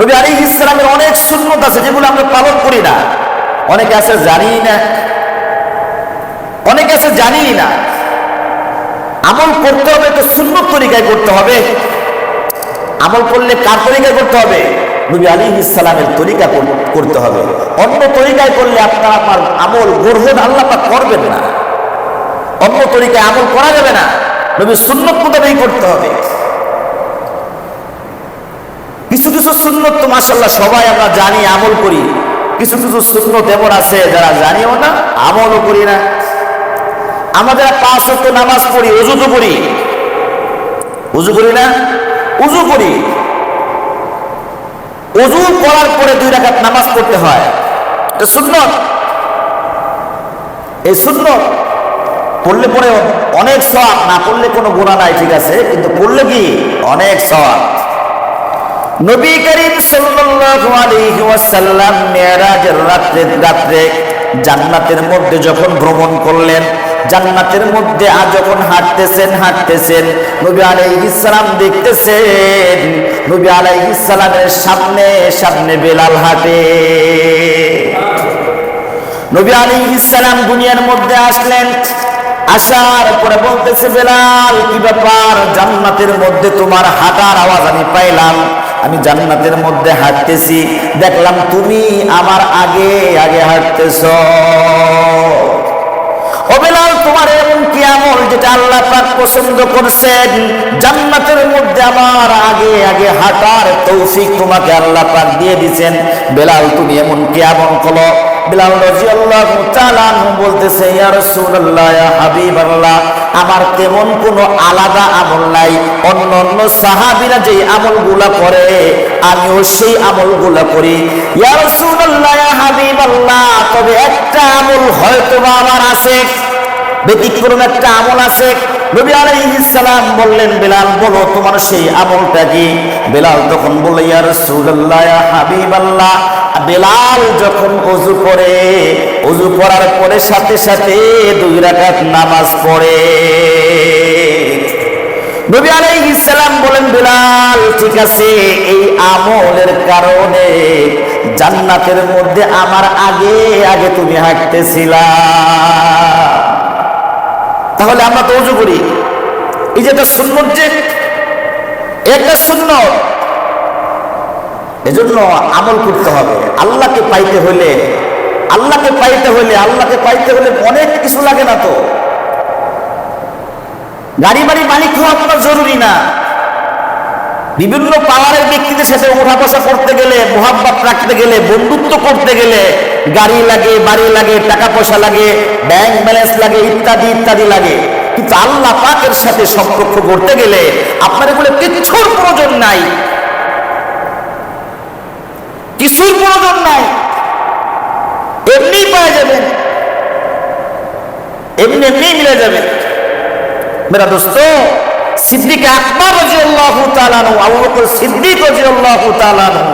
নবী আলাইহিস সালামের অনেক সুন্নত আছে যেগুলো আমরা পালন করি না। অনেকে আছে জানি না, অনেকে আছে জানি না। আমল করতে হবে তো সুন্নত তরিকায় করতে হবে। আমল করলে কার তরিকায় করতে হবে? নবী আলাইহিস সালামের তরিকা করতে হবে। অন্য তরিকায় করলে আপনার আমার আমল গ্রহণ আল্লাহ পাক করবেন না। অন্য তরিকায় আমল করা যাবে না, নবী সুন্নত মোতাবেক করতে হবে। কিছু কিছু সুন্নত তো মাশাআল্লাহ সবাই আমরা জানি, আমল করি। কিছু কিছু সুন্নত এমন আছে যারা জানিও না, আমলও করি না। আমাদের 5 ওয়াক্ত নামাজ পড়ি, ওযু তো করি, ওযু করি না? ওযু করি। ওযু করার পরে 2 রাকাত নামাজ পড়তে হয়, এটা সুন্নত। এই সুন্নত পড়লে পরে অনেক সওয়াব, না পড়লে কোনো গুনাহ নাই, ঠিক আছে, কিন্তু পড়লে কি অনেক সওয়াব। নবী করিম সাল্লাল্লাহু আলাইহি ওয়াসাল্লাম মিরাজের রাত্রে জান্নাতের মধ্যে যখন ভ্রমণ করলেন, জান্নাতের মধ্যে যখন হাঁটতেছেন, নবী আলাইহিস সালাম দেখতেছেন নবী আলাইহিস সালামের সামনে সামনে বেলাল হাঁটে। নবী আলাইহিস সালাম দুনিয়ার মধ্যে আসলেন, আসার পরে বলতেছে, বেলাল কি ব্যাপার? জান্নাতের মধ্যে তোমার হাঁটার আওয়াজ আমি পাইলাম, আমি জান্নাতের মধ্যে হাঁটতেছি, দেখলাম তুমি আমার আগে আগে হাঁটতেছ। ও বেলাল, তোমার এমন কি আমল যেটা আল্লাহ পাক পছন্দ করছেন? জান্নাতের মধ্যে আমার আগে আগে হাঁটার তৌফিক তোমাকে আল্লাহ পাক দিয়ে দিয়েছেন। বেলাল, তুমি এমন কি আমল করো? বেলাল রাদিয়াল্লাহু তাআলা বলতেছে, ইয়া রাসূলুল্লাহ, ইয়া হাবিবাল্লাহ, আমার তেমন কোনো আলাদা আমল নাই। অন্য সাহাবীরা যে আমলগুলা করে আমিও সেই আমলগুলা করি। ইয়া রাসূলুল্লাহ, ইয়া হাবিবাল্লাহ, তবে একটা আমল হয়তো আমার আছে, ব্যতিক্রম একটা আমল আছে। নবী আলাইহিস সালাম বললেন, বেলাল বলো তোমার সেই আমলটা কি? বেলাল তখন বলল, ইয়া রাসূলুল্লাহ, ইয়া হাবিবাল্লাহ, বেলাল যখন ওযু করে, ওযু করার পরে সাথে সাথে 2 রাকাত নামাজ পড়ে। নবী আলাইহিস সালাম বলেন, বেলাল ঠিক আছে, এই আমলের কারণে জান্নাতের মধ্যে আমার আগে আগে তুমি হাঁটতেছিলা। তাহলে আমরা তো ওযু করি, এই যে একটা সুন্নত, যে একটা সুন্নত, এজন্য আমল করতে হবে। আল্লাহকে পাইতে হলে অনেক কিছু লাগে না তো। গাড়ি বাড়ি মালিক হওয়া আপনার জরুরি না। বিভিন্ন পাওয়ারের ব্যক্তিদের সাথে ওঠা বসা করতে গেলে, মোহাব্বত রাখতে গেলে, বন্ধুত্ব করতে গেলে গাড়ি লাগে, বাড়ি লাগে, টাকা পয়সা লাগে, ব্যাংক ব্যালেন্স লাগে, ইত্যাদি ইত্যাদি লাগে। কিন্তু আল্লাহ পাকের সাথে সম্পর্ক করতে গেলে আপনার এগুলো কিছুর প্রয়োজন নাই, কিছুর প্রয়োজন নাই, এমনি পাওয়া যাবেন, এমনি এমনি মিলে যাবে। মেরা দোস্ত, সিদ্দিক আকবর রাদিয়াল্লাহু তাআলা আনহু, আবু বকর সিদ্দিক রাদিয়াল্লাহু তাআলা আনহু,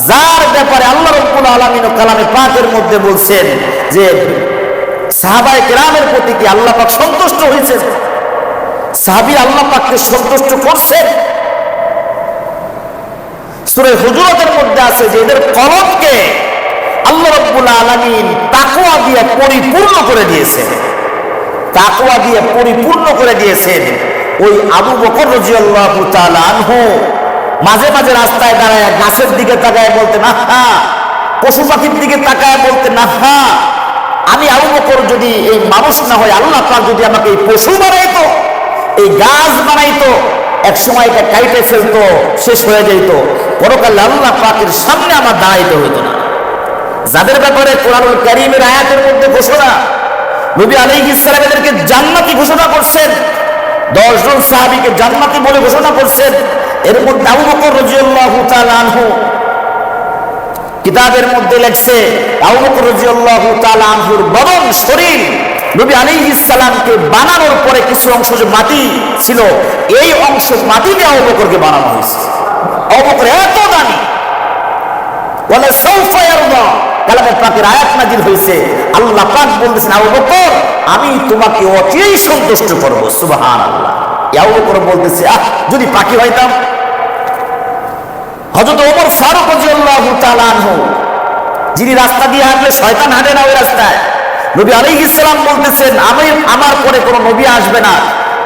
যার ব্যাপারে আল্লাহ রাব্বুল আলামিন কালামে পাকের মধ্যে বলছেন যে সাহাবায়ে কেরামের প্রতি কি আল্লাহ পাক সন্তুষ্ট হয়েছেন, সাহাবী আল্লাহ পাককে সন্তুষ্ট করছেন। সূরা হুজুরাতের মধ্যে আছে যে এদের কলবকে আল্লাহ রাব্বুল আলামিন তাকওয়া দিয়ে পরিপূর্ণ করে দিয়েছেন, তাকওয়া দিয়ে পরিপূর্ণ করে দিয়েছেন। ওই আবু বকর রাদিয়াল্লাহু তাআলা আনহু মাঝে মাঝে রাস্তায় দাঁড়ায় গাছের দিকে তাকায় বলতেন, আহা, পশু পাখির দিকে তাকায় বলতেন, আহা, আমি আবু বকর যদি এই মানুষ না হয়, আল্লাহ পাক যদি আমাকে এই পশু বানাইতো, এই গাছ বানাইতো, এক সময় এটা কাইটে ফেলতো, শেষ হয়ে যেত, পরকালে আল্লাহ পাকের সামনে আমার দাঁড়াইতে হইতো না। যাদের ব্যাপারে কোরআনুল কারীমের আয়াতের মধ্যে ঘোষণা, নবী আলাইহিস সালাম এদেরকে জান্নাতি ঘোষণা করছেন, 10 জন সাহাবীকে জান্নাতি বলে ঘোষণা করছেন। এর মধ্যে আবু বকর রাদিয়াল্লাহু তাআলা আনহু কিতাবের মধ্যে লেখছে, আবু বকর রাদিয়াল্লাহু তাআলা আনহুর বদন শরীর নবী আলাইহিস সালামকে বানানোর পরে কিছু অংশ যে মাটি ছিল, এই অংশ মাটি দিয়ে আবু বকরকে বানানো হয়েছে। আবু বকর এত দামি, ওয়ালা সাউফা ইয়ারদা, কালামে পাকের আয়াত নাযিল হয়েছে, আল্লাহ পাক বলতেছেন, আবু বকর আমি তোমাকে অচিরেই সন্তুষ্ট করব। সুবহানাল্লাহ। আবু বকর বলতেছে, যদি পাখি হইতাম, হযরত ওমর ফারুক রাদিয়াল্লাহু তাআলা আনহু, যিনি রাস্তা দিয়ে হাঁটলে শয়তান হাঁটে না ওই রাস্তায়, নবী আলাইহিস সালাম বলতেছেন, আমার পরে কোনো নবী আসবে না,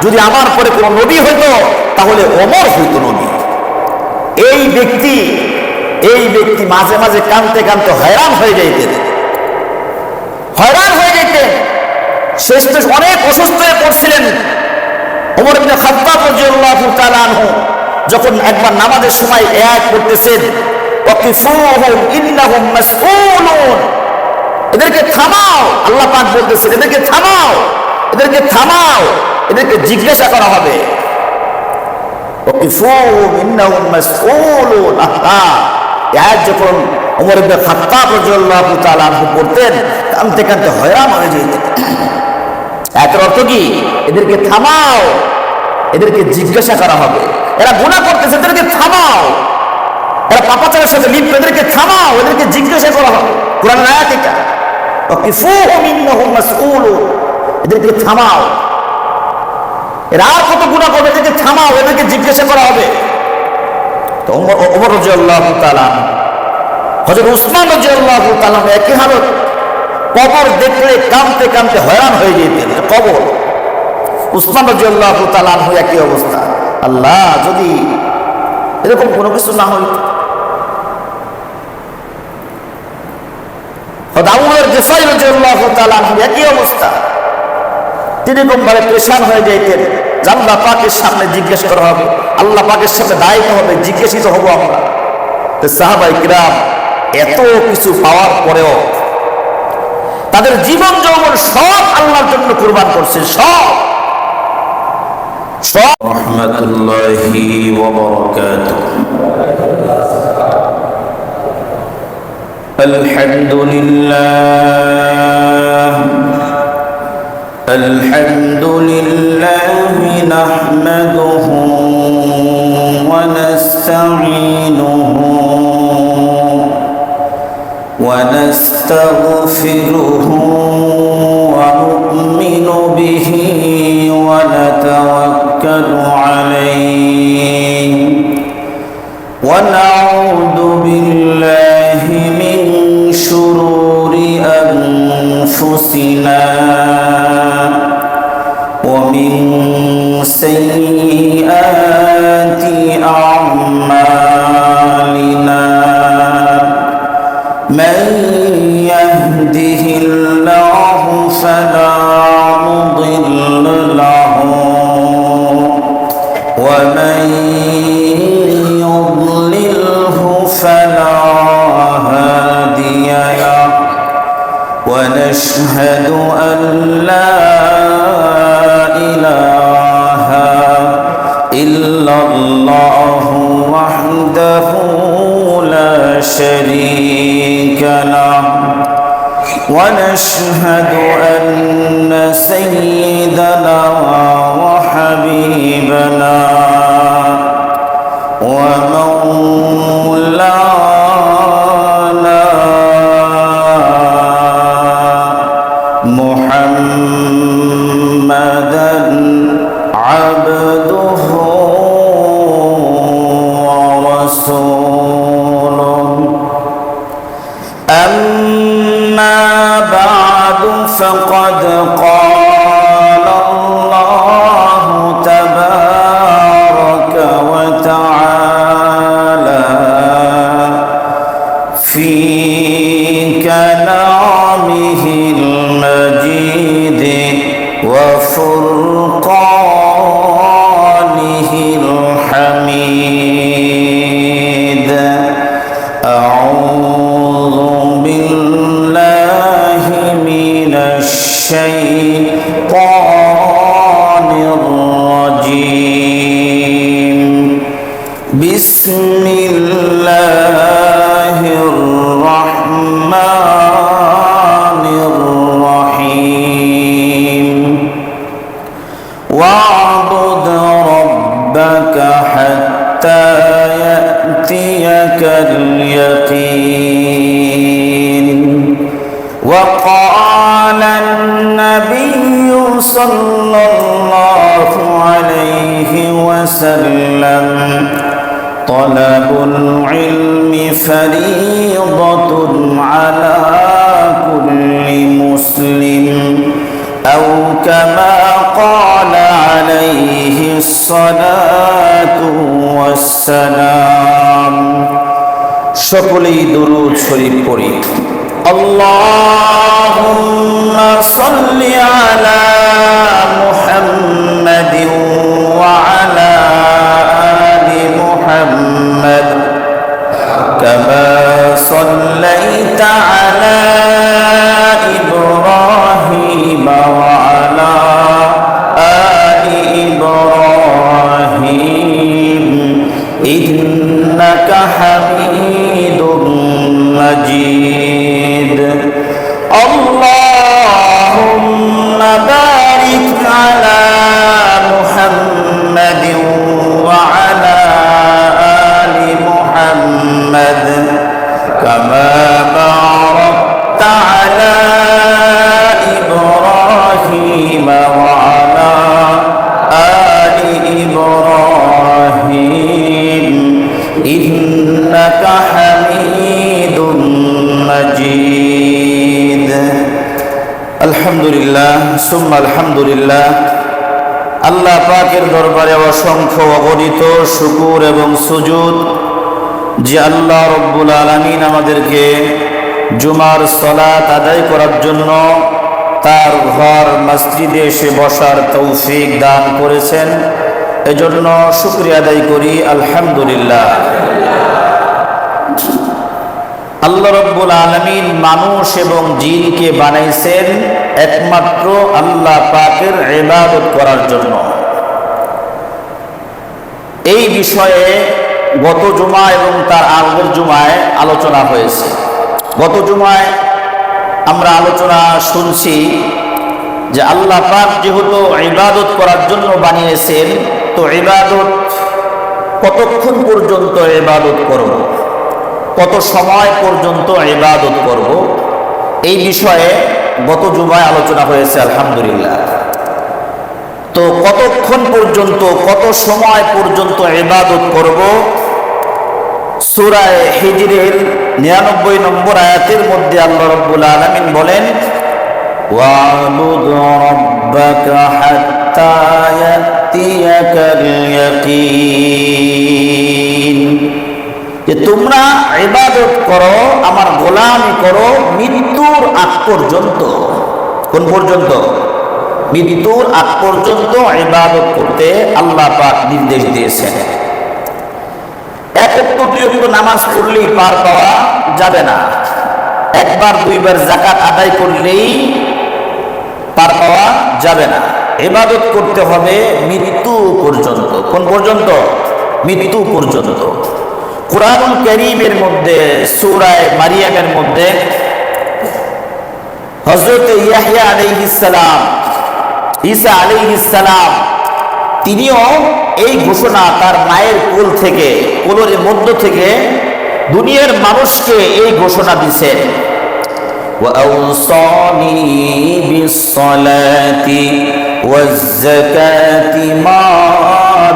যদি আমার পরে কোনো নবী হইতো তাহলে ওমর হইতো নবী। এই ব্যক্তি মাঝে মাঝে কাঁদতে কাঁদতে হয়রান হয়ে যাইতেন, শেষ অনেক অসুস্থ হয়ে পড়ছিলেন। ওমর ইবনে খাত্তাব রাদিয়াল্লাহু তাআলা আনহু যখন একবার নামাজের সময় এক করতেছেন, ওয়াকিফুহুম ইন্নাহুম মাসউলুন, এদেরকে থামাও, আল্লাহ পাক বলতেছেন এদেরকে থামাও, এদেরকে জিজ্ঞাসা করা হবে। ওয়াকিফুহুম ইন্নাহুম মাসউলুন, আয়াত যখন ওমর ইবনে খাত্তাব রাদিয়াল্লাহু তাআলা আনহু পড়তেন, কাঁদতে কাঁদতে হয়রান হয়ে যেতেন। এর অর্থ কি? এদেরকে থামাও, এদেরকে জিজ্ঞাসা করা হবে। এরা গুনাহ করতেছে, এদেরকে থামাও। এরা পাপাচারের সাথে লিপ্ত, এদেরকে থামাও, এদেরকে জিজ্ঞাসা করা হবে। কোরআনের আয়াত এটা, ওয়াকিফুহুম ইন্নাহুম মাসউলুন, এদেরকে থামাও। এরা আর কত গুনাহ করবে, এদেরকে থামাও, এদেরকে জিজ্ঞাসা করা হবে। তো ওমর রাদিয়াল্লাহু তাআলা, হযরত উসমান রাদিয়াল্লাহু তাআলা একই হালত, কবর দেখলে কাঁদতে কাঁদতে হয়রান হয়ে যেতেন। কবর, উসমান রাদিয়াল্লাহু তাআলা একই অবস্থা। আল্লাহ, যদি এরকম কোনো কিছু না হইত। দাউদের গিফারি রাদিয়াল্লাহু তাআলা একই অবস্থা, তিনি কোনভাবে পেরেশান হয়ে যাইতেন। আল্লাহ পাকের সামনে জিজ্ঞেস করা হবে, আল্লাহ পাকের সামনে দায়িত্ব হবে, জিজ্ঞাসিত হবো আমরা। সাহাবায়ে কিরাম এত কিছু পাওয়ার পরেও তাদের জীবন যৌবন সব আল্লাহর জন্য কুরবান করছে, সব। রাহমাতুল্লাহি ওয়া বারাকাতুহু। আলহামদুলিল্লাহি নাহমাদুহু ওয়া নাস্তাঈনুহু ওয়া নাস্তাগফিরুহু ওয়া নু'মিনু বিহি ওয়া নাতাওয়াক্কালু আলাইহি ওয়া নাউযু বিল্লাহি মিন শুরুরি আনফুসিনা ওয়া মিন সাইয়্যাতি আ'মালিনা। من يهده الله فلا مضل له ومن يضلله فلا هادي له ونشهد أن لا إله إلا الله وحده لا شريك له ونشهد أن سيدنا وحبيبنا ومولانا محمدا عبده ورسوله. أما بعد فقد قال الله تبارك وتعالى في كلامه المجيد وفرقانه الحميد. أعوذ بالله من الشيطان الرجيم. بسم الله الرحمن الرحيم. واعبد ربك حتى يأتيك اليقين. وقال النبي صلى الله عليه وسلم طلب العلم فريضة على كل مسلم أو كما قال عليه الصلاة والسلام সকলেই দরুদ শরীফ পড়ি আল্লাহুম্মা সাল্লি আলা মুহাম্মাদিন ওয়া আলা আলি মুহাম্মাদ কামা সাল্লাইতা আলা ইব্রাহিম ওয়া আলা আলি ইব্রাহিম ইন্নাকা হামিদুম مجيد اللهم بارك على محمد وعلى آل محمد كما باركت على إبراهيم وعلى آل إبراهيم إنك حميد مجيد الحمد لله ثم الحمد لله আল্লাহ পাকের দরবারে অসংখ্য অগণিত শুকর এবং সুজুদ যে আল্লাহ রব্বুল আলামিন আমাদেরকে জুমার সালাত আদায় করার জন্য তার ঘর মসজিদে এসে বসার তৌফিক দান করেছেন এজন্য শুকরিয়া আদায় করি আলহামদুলিল্লাহ আল্লাহ রাব্বুল আলামিন মানুষ এবং জিনকে বানাইছেন একমাত্র আল্লাহ পাকের ইবাদত করার জন্য এই বিষয়ে গত জুমা এবং তার আগের জুমায় আলোচনা হয়েছে গত জুমায় আমরা আলোচনা শুনছি যে আল্লাহ পাক যেহেতু ইবাদত করার জন্য বানিয়েছেন তো ইবাদত কতক্ষণ পর্যন্ত ইবাদত করব কত সময় পর্যন্ত ইবাদত করব এই বিষয়ে গত জুমায় আলোচনা হয়েছে আলহামদুলিল্লাহ তো কতক্ষণ পর্যন্ত কত সময় পর্যন্ত ইবাদত করব সূরা হিজরের 99 নম্বর আয়াতের মধ্যে আল্লাহ রাব্বুল আলামিন বলেন ওয়া'বুদ রাব্বাকা হাত্তা ইয়াতিয়াকাল ইয়াকিন যে তোমরা ইবাদত করো আমার গোলামি করো মৃত্যুর আগ পর্যন্ত কোন পর্যন্ত মৃত্যুর আগ পর্যন্ত ইবাদত করতে আল্লাহ পাক নির্দেশ দিয়েছেন এক ওয়াক্ত নামাজ পড়লেই পার পাওয়া যাবে না একবার দুইবার যাকাত আদায় করলেই পার পাওয়া যাবে না ইবাদত করতে হবে মৃত্যু পর্যন্ত কোন পর্যন্ত মৃত্যু পর্যন্ত কুরআনুল কারীমের মধ্যে সূরা মারিয়ামের মধ্যে হযরত ইয়াহইয়া আলাইহিস সালাম ঈসা আলাইহিস সালাম তিনিও এই ঘোষণা তার মায়ের কোল থেকে কোলের মধ্য থেকে দুনিয়ার মানুষকে এই ঘোষণা দিয়েছেন ওয়াউসানি বিসসালাতি ওয়াজ-যাকাতি মা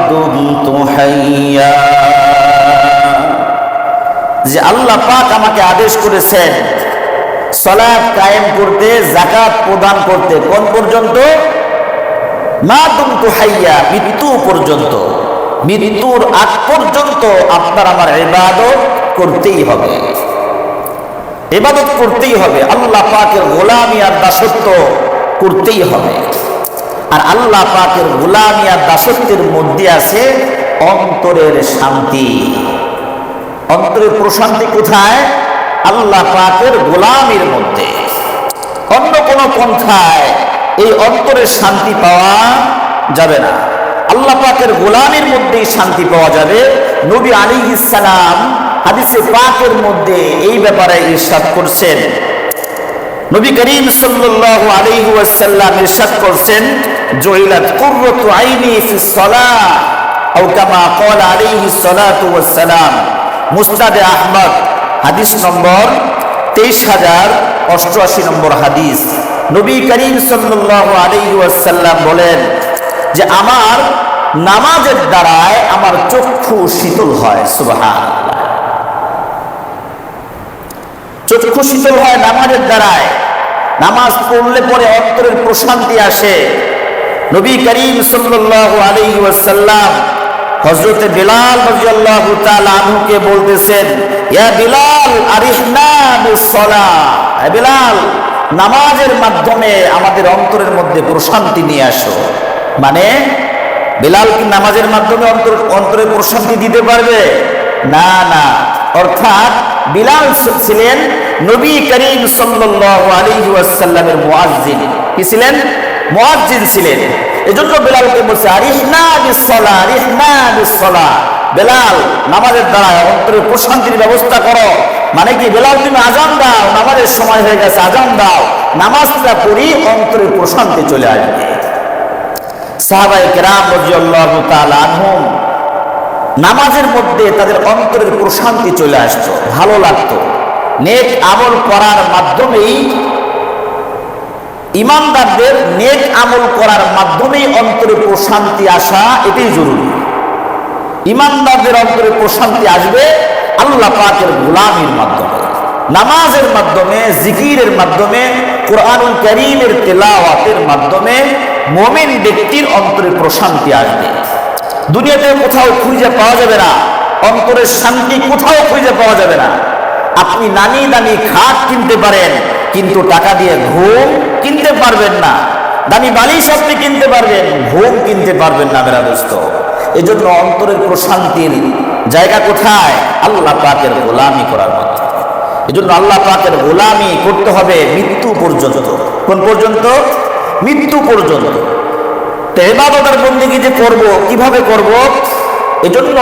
দুমতু হাইয়া যে আল্লাহ পাক আমাকে আদেশ করেছেন সালাত কায়েম করতে যাকাত প্রদান করতে কোন পর্যন্ত মা দুমতু হাইয়া মৃত্যু পর্যন্ত মৃত্যুর আগ পর্যন্ত আপনার আমার ইবাদত করতেই হবে ইবাদত করতেই হবে আল্লাহ পাকের গোলামি আর দাসত্ব করতেই হবে আর আল্লাহ পাকের গোলামি আর দাসত্বের মধ্যে আছে অন্তরের শান্তি অন্তরের প্রশান্তি কোথায় আল্লাহ পাকের গোলামির মধ্যে অন্য কোন পন্থায় এই অন্তরের শান্তি পাওয়া যাবে না আল্লাহ পাকের গোলামির মধ্যেই শান্তি পাওয়া যাবে নবী আলাইহিস সালাম হাদিসে পাকের মধ্যে এই ব্যাপারে ইরশাদ করেছেন নবী করিম সাল্লাল্লাহু আলাইহি ওয়াসাল্লাম ইরশাদ করেছেন জুইলাত কুররাতু আইনি ফিস সালাহ আও কামা ক্বালা আলাইহিস সালাতু ওয়াস সালাম মুসনাদ আহমদ হাদিস নম্বর 23088 নম্বর হাদিস নবী করিম সাল্লাল্লাহু আলাইহি ওয়াসাল্লাম বলেন যে আমার নামাজের দ্বারায় আমার চক্ষু শীতল হয়। সুবহানাল্লাহ, চক্ষু শীতল হয় নামাজের দ্বারায়। নামাজ পড়লে পরে অন্তরের প্রশান্তি আসে। নবী করিম সাল্লাল্লাহু আলাইহি ওয়াসাল্লাম হযরত বিলাল রাদিয়াল্লাহু তাআলা আনহুকে বলতেছেন, ইয়া বিলাল আরিহনা বিসসালাহ, হে বিলাল নামাজের মাধ্যমে আমাদের অন্তরের মধ্যে প্রশান্তি নিয়ে আসো। মানে বিলাল কি নামাজের মাধ্যমে অন্তরে প্রশান্তি দিতে পারবে? না না, অর্থাৎ বিলাল ছিলেন নবী করিম সাল্লাল্লাহু আলাইহি ওয়াসাল্লামের মুয়াজ্জিন। কি ছিলেন? মুয়াজ্জিন ছিলেন। এজন্য বিলালকে বলছে আরিহনা বিসসালাহ, আরিহনা বিসসালাহ, বিলাল নামাজের দ্বারা অন্তরে প্রশান্তির ব্যবস্থা করো। মানে কি, বিলাল তুমি আজান দাও, নামাজের সময় হয়ে গেছে, আজান দাও, নামাজটা পড়ি, অন্তরে প্রশান্তি চলে আসবে। সাহাবায়ে কেরাম রাদিয়াল্লাহু তাআলা আনহুম নামাজের মধ্যে তাদের অন্তরের প্রশান্তি চলে আসতো, ভালো লাগতো। নেক আমল করার মাধ্যমেই, ইমানদারদের নেক আমল করার মাধ্যমেই অন্তরে প্রশান্তি আসা, এটাই জরুরি। ইমানদারদের অন্তরে প্রশান্তি আসবে আল্লাহ পাকের গোলামির মাধ্যমে, নামাজের মাধ্যমে, জিকিরের মাধ্যমে, কোরআনুল কারীমের তেলাওয়াতের মাধ্যমে মুমিন ব্যক্তির অন্তরে প্রশান্তি আসবে। দুনিয়াতে কোথাও খুঁজে পাওয়া যাবে না, অন্তরের শান্তি কোথাও খুঁজে পাওয়া যাবে না। আপনি নামি দামি খাট কিনতে পারেন, কিন্তু টাকা দিয়ে ঘুম কিনতে পারবেন না। দামি বালিশ আপনি কিনতে পারবেন, ঘুম কিনতে পারবেন না মেরা দোস্ত। এজন্য অন্তরের প্রশান্তির জায়গা কোথায়? আল্লাহ পাকের গোলামি করার মাধ্যমে। এজন্য আল্লাহ পাকের গোলামি করতে হবে মৃত্যু পর্যন্ত। কোন পর্যন্ত? মৃত্যু পর্যন্ত। তো ইবাদত আর বন্দেগী যে করব, কিভাবে করব? এজন্য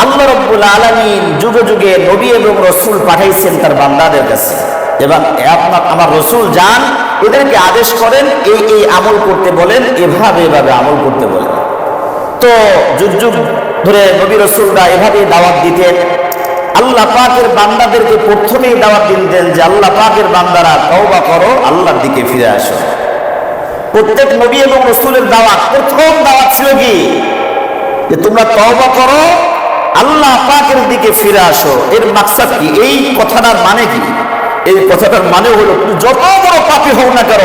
আল্লাহ রাব্বুল আলামিন যুগে যুগে নবী এবং রাসূল পাঠাইছেন তার বান্দাদের কাছে, এবং আমার রাসূল যান, এদেরকে আদেশ করেন এই এই আমল করতে বলেন, এভাবে এভাবে আমল করতে বলেন। তো যুগ যুগ ধরে নবী রাসূলরা এভাবে দাওয়াত দিতেন। আল্লাহ পাকের বান্দাদেরকে প্রথমেই দাওয়াত দিতেন যে আল্লাহ পাকের বান্দারা তওবা করো, আল্লাহর দিকে ফিরে আসো। প্রত্যেক নবী এবং রাসূলের দাওয়াত, প্রথম দাওয়াত ছিল কি? যে তোমরা তওবা করো, আল্লাহ পাকের দিকে ফিরে আসো। এর মাকসাদ কি? এই কথাটার মানে কি? এই কথাটার মানে হলো, তুমি যত বড় পাপী হও না কেন,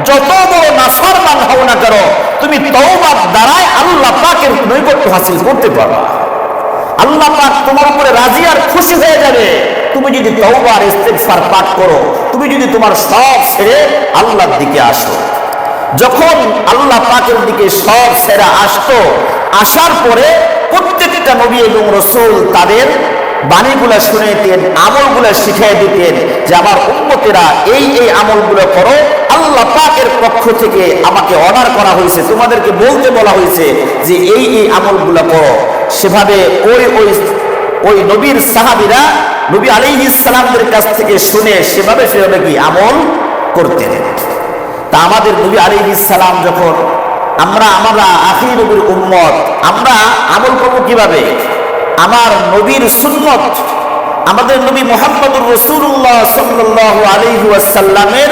যত বড় নাফরমান হও না কেন, তুমি তওবার দ্বারাই আল্লাহ পাকের নৈকট্য হাসিল করতে পারবা। আল্লাহ পাক তোমার উপরে রাজি আর খুশি হয়ে যাবে তুমি যদি তওবা আর ইস্তিগফার পাঠ করো, তুমি যদি তোমার সব ছেড়ে আল্লাহর দিকে আসো। যখন আল্লাহ পাকের দিকে সব ছেড়ে আসতো, আসার পরে প্রত্যেকটা নবী এবং রাসূল তাদের বাণীগুলা শুনে দিতেন, আমলগুলা শিখিয়ে দিতেন যে আমার উম্মতেরা এই এই আমলগুলো করো, আল্লাহ পাকের পক্ষ থেকে আমাকে অর্ডার করা হয়েছে, তোমাদেরকে বলতে বলা হয়েছে যে এই এই আমলগুলো করো। সেভাবে ওই নবীর সাহাবীরা নবী আলাইহিস সালামদের কাছ থেকে শুনে সেভাবে কি আমল করতেন। তা আমাদের নবী আলাইহিস সালাম যখন আমরা আখির নবীর উম্মত, আমরা আমল করব কিভাবে? আমার নবীর সুন্নত, আমাদের নবী মুহাম্মদুর রাসূলুল্লাহ সাল্লাল্লাহু আলাইহি ওয়াসাল্লামের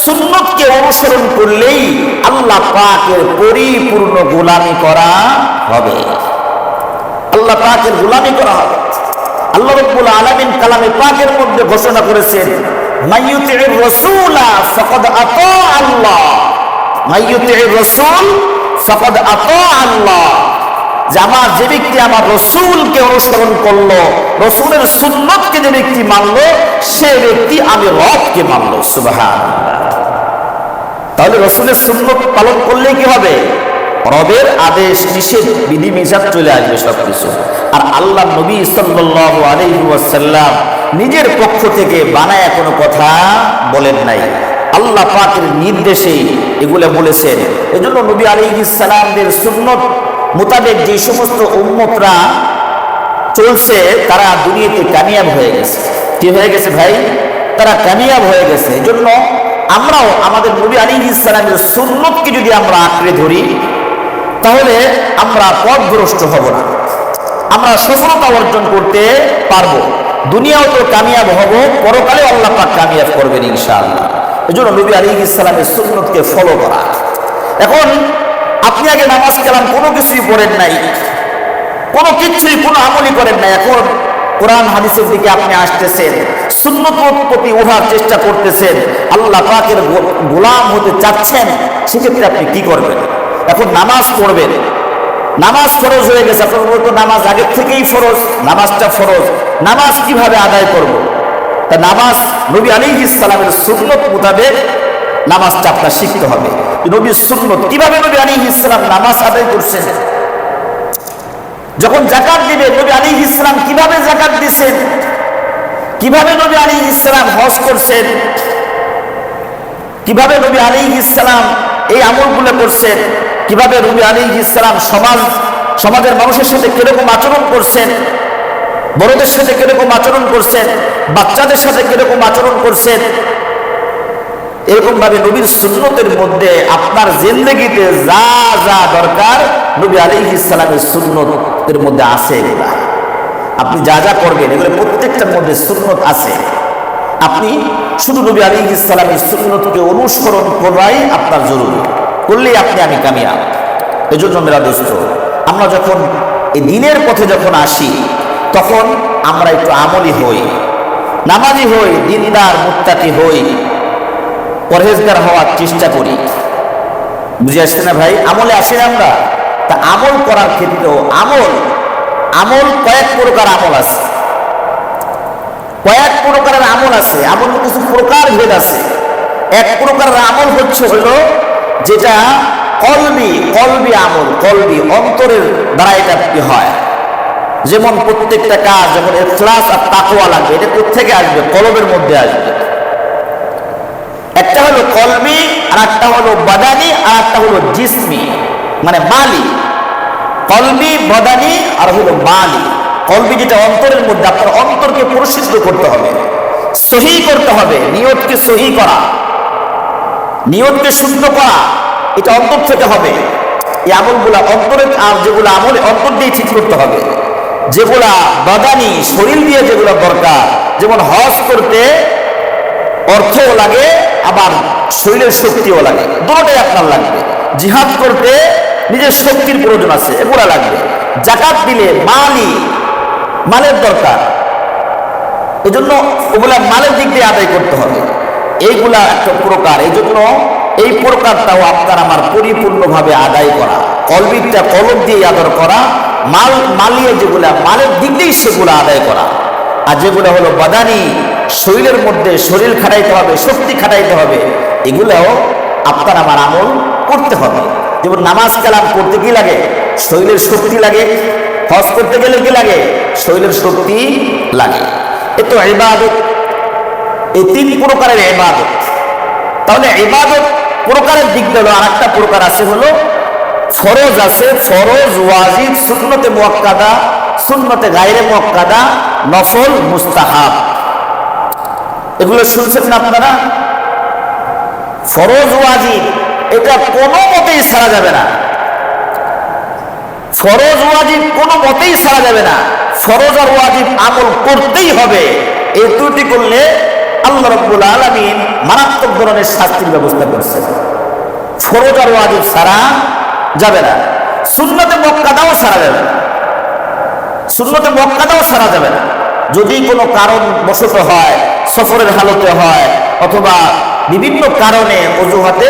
সুন্নতকে অনুসরণ করলেই আল্লাহ পাকের পরিপূর্ণ গোলামি করা হবে। আল্লাহ পাকের গোলামি করা হবে। আল্লাহ রাব্বুল আলামিন কালামে পাকের মধ্যে ঘোষণা করেছেন, মাইয়ুতির রাসূলা ফাকাদ আতা আল্লাহ, মাইয়ুতির রাসূল ফাকাদ আতা আল্লাহ। যে আমার যে ব্যক্তি আমার রাসূলকে অনুসরণ করলো, রাসূলের সুন্নতকে যে ব্যক্তি মানলো, সে ব্যক্তি আমি রবকে মানলো। সুবহানাল্লাহ। তাহলে রাসূলের সুন্নত পালন করলে কি হবে? রবের আদেশ নিষেধ বিধি নিষেধ চলে আসবে সবকিছু। আর আল্লাহ নবী সাল্লাল্লাহু আলাইহি ওয়াসাল্লাম নিজের পক্ষ থেকে বানায়া কোনো কথা বলেন নাই, আল্লাহ পাকের নির্দেশেই এগুলো বলেছেন। এজন্য নবী আলাইহিস সালামদের সুন্নত মোতাবেক যে সমস্ত উম্মতরা চলছে, তারা দুনিয়াতে কামিয়াব হয়ে গেছে। কি হয়ে গেছে ভাই? তারা কামিয়াব হয়ে গেছে। এজন্য আমরাও আমাদের নবী আলাইহিস সালামের সুন্নতকে যদি আমরা আঁকড়ে ধরি, তাহলে আমরা পথভ্রষ্ট হব না, আমরা সফলতা অর্জন করতে পারবো। দুনিয়াও তো কামিয়াব হব, পরকালে আল্লাহ পাক কামিয়াব করবেন ইনশাআল্লাহ। এজন্য নবী আলাইহিস সালামের সুন্নতকে ফলো করা। এখন আপনি আগে নামাজ কালাম কোনো কিছুই পড়েন নাই, কোনো কিছুই কোনো আমলই করেন নাই। এখন কোরআন হাদিসের দিকে আপনি আসতেছেন, সুন্নতের প্রতি ওঠার চেষ্টা করতেছেন, আল্লাহ পাকের গোলাম হতে চাচ্ছেন, সেক্ষেত্রে আপনি কি করবেন? এখন নামাজ পড়বেন, নামাজ ফরজ হয়ে গেছে, আপনার বলতো নামাজ আগের থেকেই ফরজ, নামাজটা ফরজ, নামাজ কিভাবে আদায় করব? তা নামাজ নবী আলাইহিস সালামের সুন্নত মোতাবেক নামাজটা আপনার শিখতে হবে। নবীর সুন্নত কিভাবে নবী আলাইহিস সালাম নামাজ আদায় করছেন, যখন যাকাত দিবে নবী আলাইহিস সালাম কিভাবে যাকাত দিয়েছেন, কিভাবে নবী আলাইহিস সালাম হজ করছেন, কিভাবে নবী আলাইহিস সালাম এই আমলগুলো করছেন, কিভাবে নবী আলাইহিস সালাম সমাজের মানুষের সাথে কিরকম আচরণ করছেন, বড়দের সাথে কিরকম আচরণ করছেন, বাচ্চাদের সাথে কিরকম আচরণ করছেন, এরকম ভাবে নবীর সুন্নতের মধ্যে আপনার জিন্দেগিতে যা যা দরকার নবী আলাইহিস সালামের সুন্নতের মধ্যে আছে। এগুলা আপনি যা যা করবেন এগুলো প্রত্যেকটার মধ্যে সুন্নত আছে। আপনি শুধু নবী আলাইহিস সালামের সুন্নতকে অনুসরণ করাই আপনার জরুরি, করলেই আমি কামিয়াব। এজন্য মেরা দোস্ত, আমরা যখন এই দিনের পথে যখন আসি তখন আমরা একটু আমলি হই, নামাজি হই, দিনদার মুত্তাকি হই, পরহেজগার হওয়ার চেষ্টা করি। বুঝে আসছে না ভাই? আমলে আসি না আমরা? তা আমল করার ক্ষেত্রেও আমল কয়েক প্রকার আমল আছে, কয়েক প্রকারের আমল আছে, আমল কিছু প্রকার ভেদ আছে। এক প্রকারের আমল হলো যেটা কলবি আমল, কলবি অন্তরের দ্বারা এটা হয়। যেমন প্রত্যেকটা কাজ যখন ইখলাস আর তাকওয়া লাগবে, এটা কোত্থেকে আসবে? কলবের মধ্যে আসবে। একটা হলো কলবি, আর একটা হলো বাদানি, আর একটা হলো জিসমি, মানে মালি। কলবি, বাদানি আর হলো মালি। কলবি যেটা অন্তরের মধ্যে, আপনার অন্তরকে পরিশুদ্ধ করতে হবে, সহি করতে হবে, নিয়তকে সহি করা, নিয়তকে শুদ্ধ করা, এটা অন্তর থেকে হবে। এই আমলগুলা অন্তরের, আর যেগুলো আমল অন্তর দিয়ে ঠিক করতে হবে। যেগুলা বাদানি, শরীর দিয়ে যেগুলো দরকার, যেমন হজ করতে অর্থও লাগে আবার শরীরের শক্তিও লাগে, দুটোটাই আপনার লাগবে। জিহাদ করতে নিজের শক্তির প্রয়োজন আছে, এগুলা লাগবে। যাকাত দিলে মালের দরকার, এজন্য ওগুলা মালের দিক দিয়ে আদায় করতে হবে। এইগুলা একটা প্রকার, এই জন্য এই প্রকারটাও আপনার আমার পরিপূর্ণভাবে আদায় করা, কলবিটা কলব দিয়ে আদর করা, মালিয়ে যেগুলা মালের দিক দিয়েই সেগুলো আদায় করা। আর যেগুলো হলো বাদানি, শরীরের মধ্যে শরীর খাটাইতে হবে, শক্তি খাটাইতে হবে, এগুলাও আপনার আমার আমল করতে হবে। যেমন নামাজ কালাম করতে কি লাগে? শরীরের শক্তি লাগে। হজ করতে গেলে কি লাগে? শরীরের শক্তি লাগে। এ তো ইবাদত, এই তিন প্রকারের ইবাদত। তাহলে ইবাদত প্রকারের দিক দিল, আর একটা প্রকার আছে হলো ফরজ আছে, ফরজ, ওয়াজিব, সুন্নতে মুআক্কাদা, সুন্নতে গায়রে মুআক্কাদা, নফল, মুস্তাহাব। এগুলো শুনছেন না আপনারা? ফরজ, ওয়াজিব এটা কোনো মতেই ছাড়া যাবে না, ফরজ ওয়াজিব কোনো মতেই ছাড়া যাবে না। ফরজ আর ওয়াজিব আমল করতেই হবে। এই দুটি করলে আল্লাহ রাব্বুল আলামিন মারাত্মক ধরনের শাস্তির ব্যবস্থা করেছেন। ফরজ আর ওয়াজিব ছাড়া যাবে না, সুন্নতে মুআক্কাদাও ছাড়া যাবে না, সুন্নতে মুআক্কাদাও ছাড়া যাবে না। যদি কোনো কারণ বশত হয়, সফরের হালতে হয়, অথবা বিভিন্ন কারণে অজুহাতে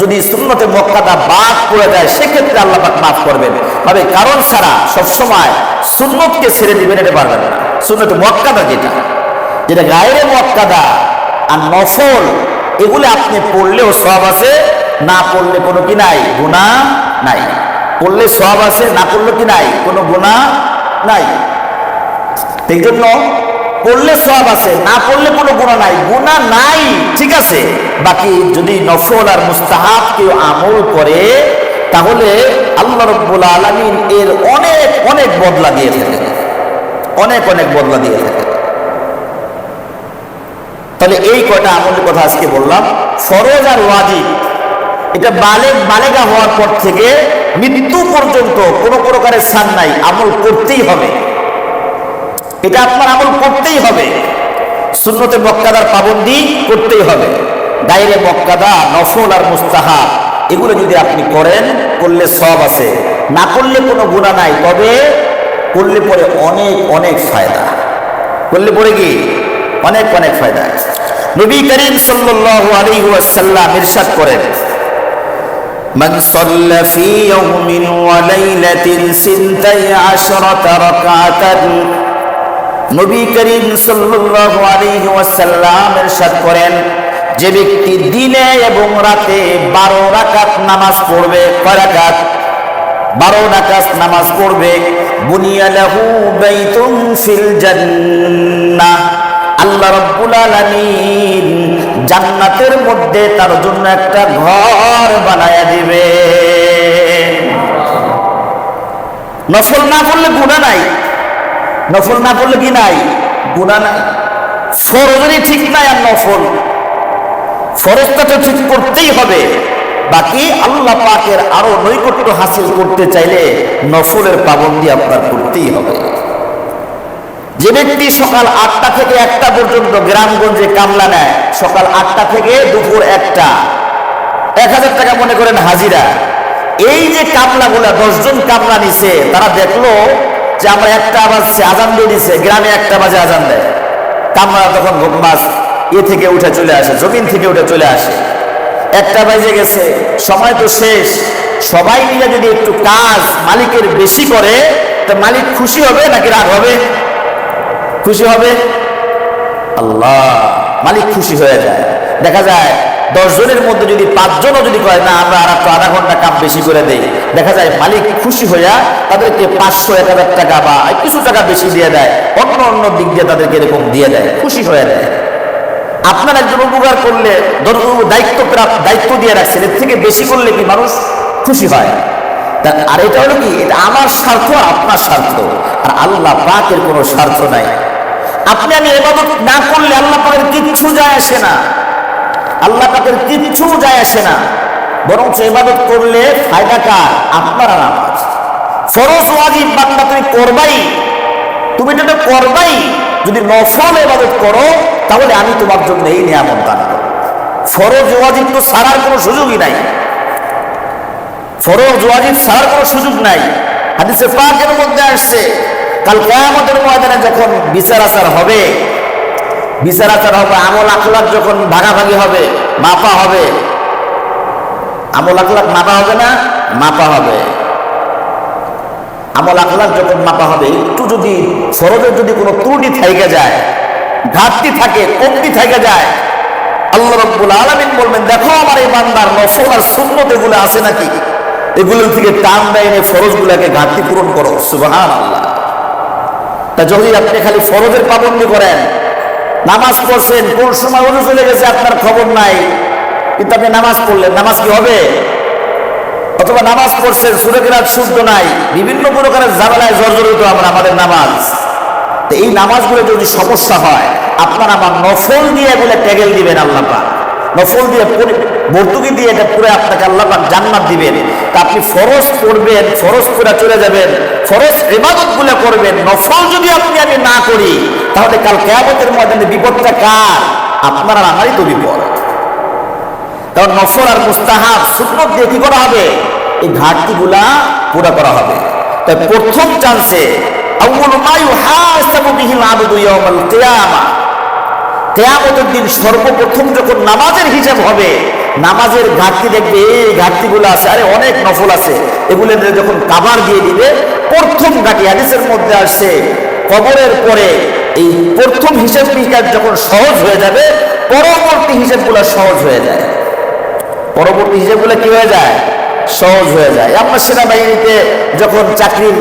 যদি সুন্নতে মুআক্কাদা বাদ পড়ে যায়, সেক্ষেত্রে আল্লাহ পাক মাফ করবেন। তবে কারণ ছাড়া সবসময় সুন্নতকে ছেড়ে দিবেন, এটা পারবেন না। সুন্নতে মুআক্কাদা যেটা গায়রে মুআক্কাদা আর নফল, এগুলো আপনি পড়লেও সওয়াব আছে, না পড়লে কোনো কি নাই, গুনাহ নাই। পড়লে সওয়াব আছে, না পড়লে কি নাই, কোনো গুনাহ নাই। এই জন্য পড়লে সওয়াব আছে, না পড়লে কোনো গুনাহ নাই। গুনাহ নাই ঠিক আছে, বাকি যদি নফল আর মুস্তাহাব কেউ আমল করে, তাহলে আল্লাহ রাব্বুল আলামিন এর অনেক অনেক বদলা দিয়ে থাকেন, অনেক অনেক বদলা দিয়ে থাকেন। তাহলে এই কয়টা আমলের কথা আজকে বললাম। ফরজ আর ওয়াজিব এটা বালেগা হওয়ার পর থেকে মৃত্যু পর্যন্ত কোনো প্রকারের ছাড় নাই, আমল করতেই হবে। এটা আপনার আমল করতেই হবে। সুন্নতে মুআক্কাদার পাবন্দি করতেই হবে, গায়রে মুআক্কাদা, নফল আর মুস্তাহাব এগুলো যদি আপনি করেন, করলে সওয়াব আছে, না করলে কোনো গুনাহ নাই, তবে করলে পরে অনেক অনেক ফায়দা, করলে পরে কি অনেক অনেক ফায়দা। নবী করিম সাল্লাল্লাহু আলাইহি ওয়াসাল্লাম ইরশাদ করেন, মান সাল্লা ফি ইয়াউমিন ওয়া লাইলাতিন 12 রাকাতান, নবী করিম সাল্লাল্লাহু আলাইহি ওয়াসাল্লাম ইরশাদ করেন, যে ব্যক্তি দিনে এবং রাতে 12 রাকাত নামাজ পড়বে, কয় রাকাত? 12 রাকাত নামাজ পড়বে, বুনিয়া লাহু বাইতুন ফিল জান্নাহ, আল্লাহ রাব্বুল আলামিন জান্নাতের মধ্যে তার জন্য একটা ঘর বানায়া দিবে। নফল না পড়লে গুনাহ নাই, নফল না পড়লে কি নাই? গুনাহ নাই। ফরজেরই ঠিক নাই আর নফল, ফরজটা তো ঠিক করতেই হবে, বাকি আল্লাহ পাকের আরো নৈকট্য হাসিল করতে চাইলে নফলের পাবন্দি আপনার করতেই হবে। যে ব্যক্তি সকাল 8টা থেকে 1টা পর্যন্ত গ্রামগঞ্জে কামলা নেয়, সকাল 8টা থেকে দুপুর 1টা, 1000 টাকা মনে করেন হাজিরা, এই যে কামলাগুলা 10 জন কামলা নিছে, তারা দেখলো যে আমরা 1টা বাজছে, আজান দিয়ে দিছে, গ্রামে 1টা বাজে আজান দেয়, কামলা তখন ঘুমাস থেকে উঠে চলে আসে, জমিন থেকে উঠে চলে আসে, 1টা বাজে গেছে, সময় তো শেষ। সবাই মিলে যদি একটু কাজ মালিকের বেশি করে, তো মালিক খুশি হবে নাকি রাগ হবে? খুশি হবে। আল্লাহ, মালিক খুশি হয়ে যায়। দেখা যায় 10 জনের মধ্যে যদি 5 জনও যদি কয় না আমরা আর একটু আধা ঘন্টা কাজ বেশি করে দেই, দেখা যায় মালিক খুশি হইয়া তাদেরকে 500-1000 টাকা বা কিছু টাকা বেশি দিয়ে দেয়, অন্য অন্য দিক দিয়ে তাদেরকে এরকম দিয়ে দেয়, খুশি হয়ে দেয়। আপনার একজন উপকার করলে, দায়িত্ব দিয়ে রাখছেন, এর থেকে বেশি করলে কি মানুষ খুশি হয়? আর এটা হলো কি, এটা আমার স্বার্থ, আপনার স্বার্থ, আর আল্লাহ পাকের কোনো স্বার্থ নাই। আপনি আমি ইবাদত না করলে আল্লাহ পাকের কিচ্ছু যায় আসে না, আল্লাহ পাকের কিচ্ছু যায় আসে না, বরং ইবাদত করলে ফায়দা কার? আপনার আর আমার। ফরজ ওয়াজিব বান্দা তুমি করবাই, তুমি এটা করবাই। যদি নফল ইবাদত করো তাহলে আমি তোমার জন্য এই নিয়ামত দান করব। ফরজ ওয়াজিব তো ছাড়ার কোনো সুযোগই নাই, ফরজ ওয়াজিব ছাড়ার কোনো সুযোগ নাই। হাদিসে পাকের মধ্যে আসছে, কাল কিয়ামতের ময়দানে যখন বিচার আচার হবে, আমল আখলাক যখন ভাগাভাগি হবে, মাপা হবে, আমল আখলাক মাপা হবে না, মাপা হবে। আমল আখলাক যখন মাপা হবে, একটু যদি ফরজের যদি কোনো ত্রুটি থেকে যায়, ঘাটতি থাকে, কমতি থেকে যায়, আল্লাহ রাব্বুল আলামিন বলবেন, দেখো আমার এই বান্দার নফল আর সুন্নত এগুলো আছে নাকি, এগুলোর থেকে টান দেয় এনে ফরজগুলোকে ঘাটতি পূরণ করো। সুবহানাল্লাহ। তা যদি আপনি খালি ফরজের পাবন্দি করেন, নামাজ পড়ছেন, কোন সময় ওযু চলে গেছে আপনার খবর নাই, কিন্তু আপনি নামাজ পড়লেন, নামাজ কি হবে? অথবা নামাজ পড়ছেন, সূরা কিরাত শুদ্ধ নাই, বিভিন্ন প্রকারের ঝামেলায় জর্জরিত আমাদের নামাজ। তো এই নামাজগুলো যদি সমস্যা হয়, আপনার আমার নফল দিয়ে এগুলো ট্যাগেল দিবেন আল্লাহ পাক, নফল দিয়ে ভর্তুকি দিয়ে এটা পুরো আপনাকে আল্লাহ পাক জান্নাত দিবেন। তা আপনি ফরজ পড়বেন, ফরজ করে চলে যাবেন, ফরজ ইবাদতগুলো করবেন, নফল যদি আপনি আমি না করি, তাহলে কাল কিয়ামতের ময়দানে বিপদটা কার? আপনার আর আমারই তো বিপদ। কারণ নফল আর মুস্তাহাব সুন্নত দিয়ে কি করা হবে? এই ঘাটতিগুলা পুরা করা হবে। তাই প্রথম চান্সে আউয়ালু মা ইউহাসাবু বিহিল আবদু ইয়াউমাল কিয়ামা, কিয়ামতের দিন সর্বপ্রথম যখন নামাজের হিসাব হবে, নামাজের ঘাটতি দেখবে, এই ঘাটতিগুলো আছে, আরে অনেক নফল আছে, এগুলো যখন কাভার দিয়ে দিবে, প্রথম ঘাটি হাদিসের মধ্যে আসছে, কবরের পরে এই প্রথম হিসাব নিকাশ যখন সহজ হয়ে যাবে, পরবর্তী হিসাবগুলো সহজ হয়ে যায়। পরবর্তী হিসাবগুলো কি হয়ে যায়? সহজ হয়ে যায়। আপনার সেনাবাহিনীতে যখন চাকরির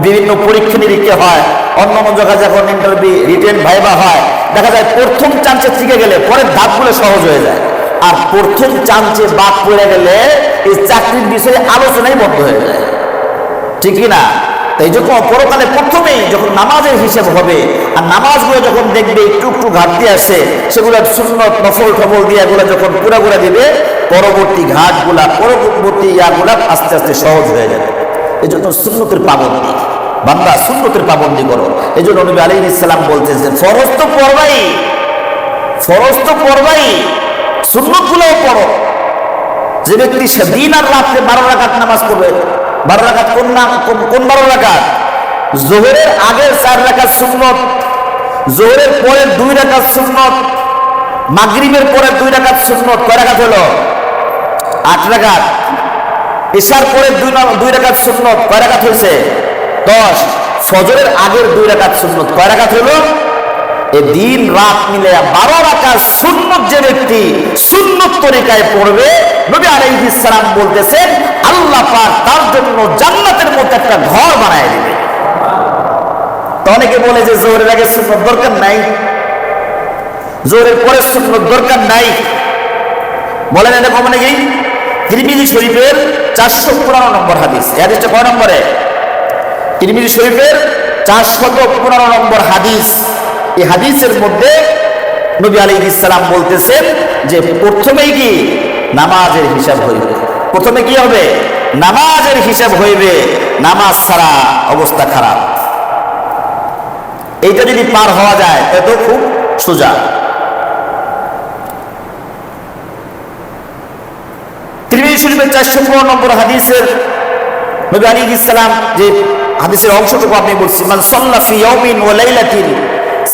বিভিন্ন পরীক্ষা নিরীক্ষা হয়, অন্য জায়গায় যখন ইন্টারভিউ, রিটেন, ভাইবা হয়, দেখা যায় প্রথম চান্সে টিকে গেলে পরের ধাপগুলো সহজ হয়ে যায়, আর প্রথম চান্সে বাদ পড়ে গেলে এই চাকরির বিষয়ে আলোচনাই বন্ধ হয়ে যায়, ঠিক না? তাই যখন পরকালে প্রথমেই যখন নামাজের হিসাব হবে, আর নামাজগুলো যখন দেখবে একটু একটু ঘাটতি আসে, সেগুলো সুন্নত নফল টফল দিয়ে এগুলো যখন পুরা দিবে, পরবর্তী ঘাটগুলা, পরবর্তী ইয়াগুলা আস্তে আস্তে সহজ হয়ে যাবে। এই জন্য সুন্নতের পাবন্দি, বান্দা সুন্নতের পাবন্দি করো। এই জন্য নবী আলাইহিস সালাম বলতেছেন, ফরজ তো পড়বাই, সুন্নতগুলোও পড়ো। যে ব্যক্তি সে দিন আর রাত্রে 12 রাকাত নামাজ পড়বে, 12 রাকাত কোন 12 রাকাত? যোহরের আগের 4 রাকাত সুন্নত, যোহরের পরের 2 রাকাত সুন্নত, মাগরিবের পরের 2 রাকাত সুন্নত। কয় রাকাত হলো? 8 রাকাত। ইশার পরের 2 রাকাত সুন্নত। কয় রাকাত হয়েছে? 10। ফজরের আগের 2 রাকাত সুন্নত। কয় রাকাত হলো? এই দিন রাত মিলে 12 রাকাত সুন্নত যে ব্যক্তি সুন্নত তরিকায় পড়বে, নবী আলাইহিস সালাম বলতেছেন আল্লাহ পাক তার জন্য জান্নাতের মধ্যে একটা ঘর বানায় দিবে। তো অনেকে বলে যে যোহরের আগে সুন্নত দরকার নাই, যোহরের পরে সুন্নত দরকার নাই, বলেন এরকম অনেকেই। তিরমিজি শরীফের 415 নম্বর হাদিস। এই হাদিসটা কয় নম্বরে? তিরমিজি শরীফের 415 নম্বর হাদিস। এই হাদিসের মধ্যে নবী আলাইহিস সালাম বলতেছেন যে প্রথমেই কি নামাজের হিসাব হইবে। প্রথমে কি হবে? নামাজের হিসাব হইবে। নামাজ ছাড়া অবস্থা খারাপ। এইটা যদি পার হওয়া যায় তো খুব সোজা। তিরমিজি শরীফের 415 নম্বর হাদিসের নবী আলাইহিস সালাম যে হাদিসের অংশটুকু আপনি বলছেন, মান সাল্লা ফি ইয়াউমিন ওয়া লাইলাতিন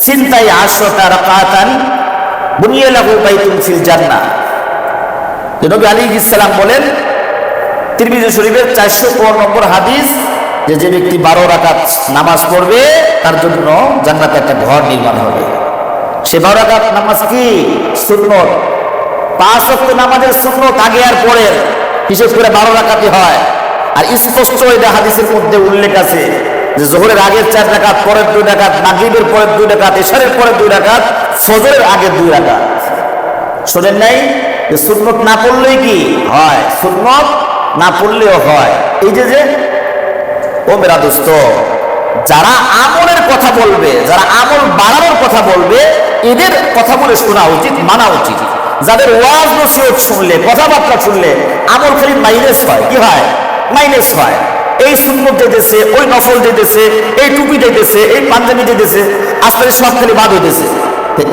সিনতাই আশরাতা রাকাতান বুনিয়া লাহু বাইতুন ফিল জান্নাহ। যে নবী আলাইহিস সালাম বলেন, তিরমিজি শরীফের 415 নম্বর হাদিস, যে ব্যক্তি 12 রাকাত নামাজ পড়বে তার জন্য জান্নাতে একটা ঘর নির্মাণ হবে। সে 12 রাকাত নামাজ কি? সুন্নত। 5 ওয়াক্ত নামাজের সুন্নত আগে আর পরে, বিশেষ করে 12 রাকাতই হয়। আর স্পষ্ট এটা হাদিসের মধ্যে উল্লেখ আছে যে যোহরের আগের 4 রাকাত, পরের 2 রাকাত, মাগরিবের পরের 2 রাকাত, ইশারের পরের 2 রাকাত, ফজরের আগের 2 রাকাত। শোনেন নাই যে সুন্নত না পড়লেই কি হয়? সুন্নত না পড়লেও হয়। এই যে ও মেরা দোস্ত, যারা আমলের কথা বলবে, যারা আমল বাড়ানোর কথা বলবে, এদের কথা বলে শোনা উচিত, মানা উচিত। যাদের ওয়াজ নসিহত শুনলে, কথাবার্তা শুনলে আমল খালি মাইনাস হয়। কি হয়? মাইনাস হয়। এই সুন্নত দিতেছে, ওই নফল দিতেছে, এই টুপি দিতেছে, এই পাঞ্জাবি দিতেছে, আসলে সব খালি বাদ হইতেছে।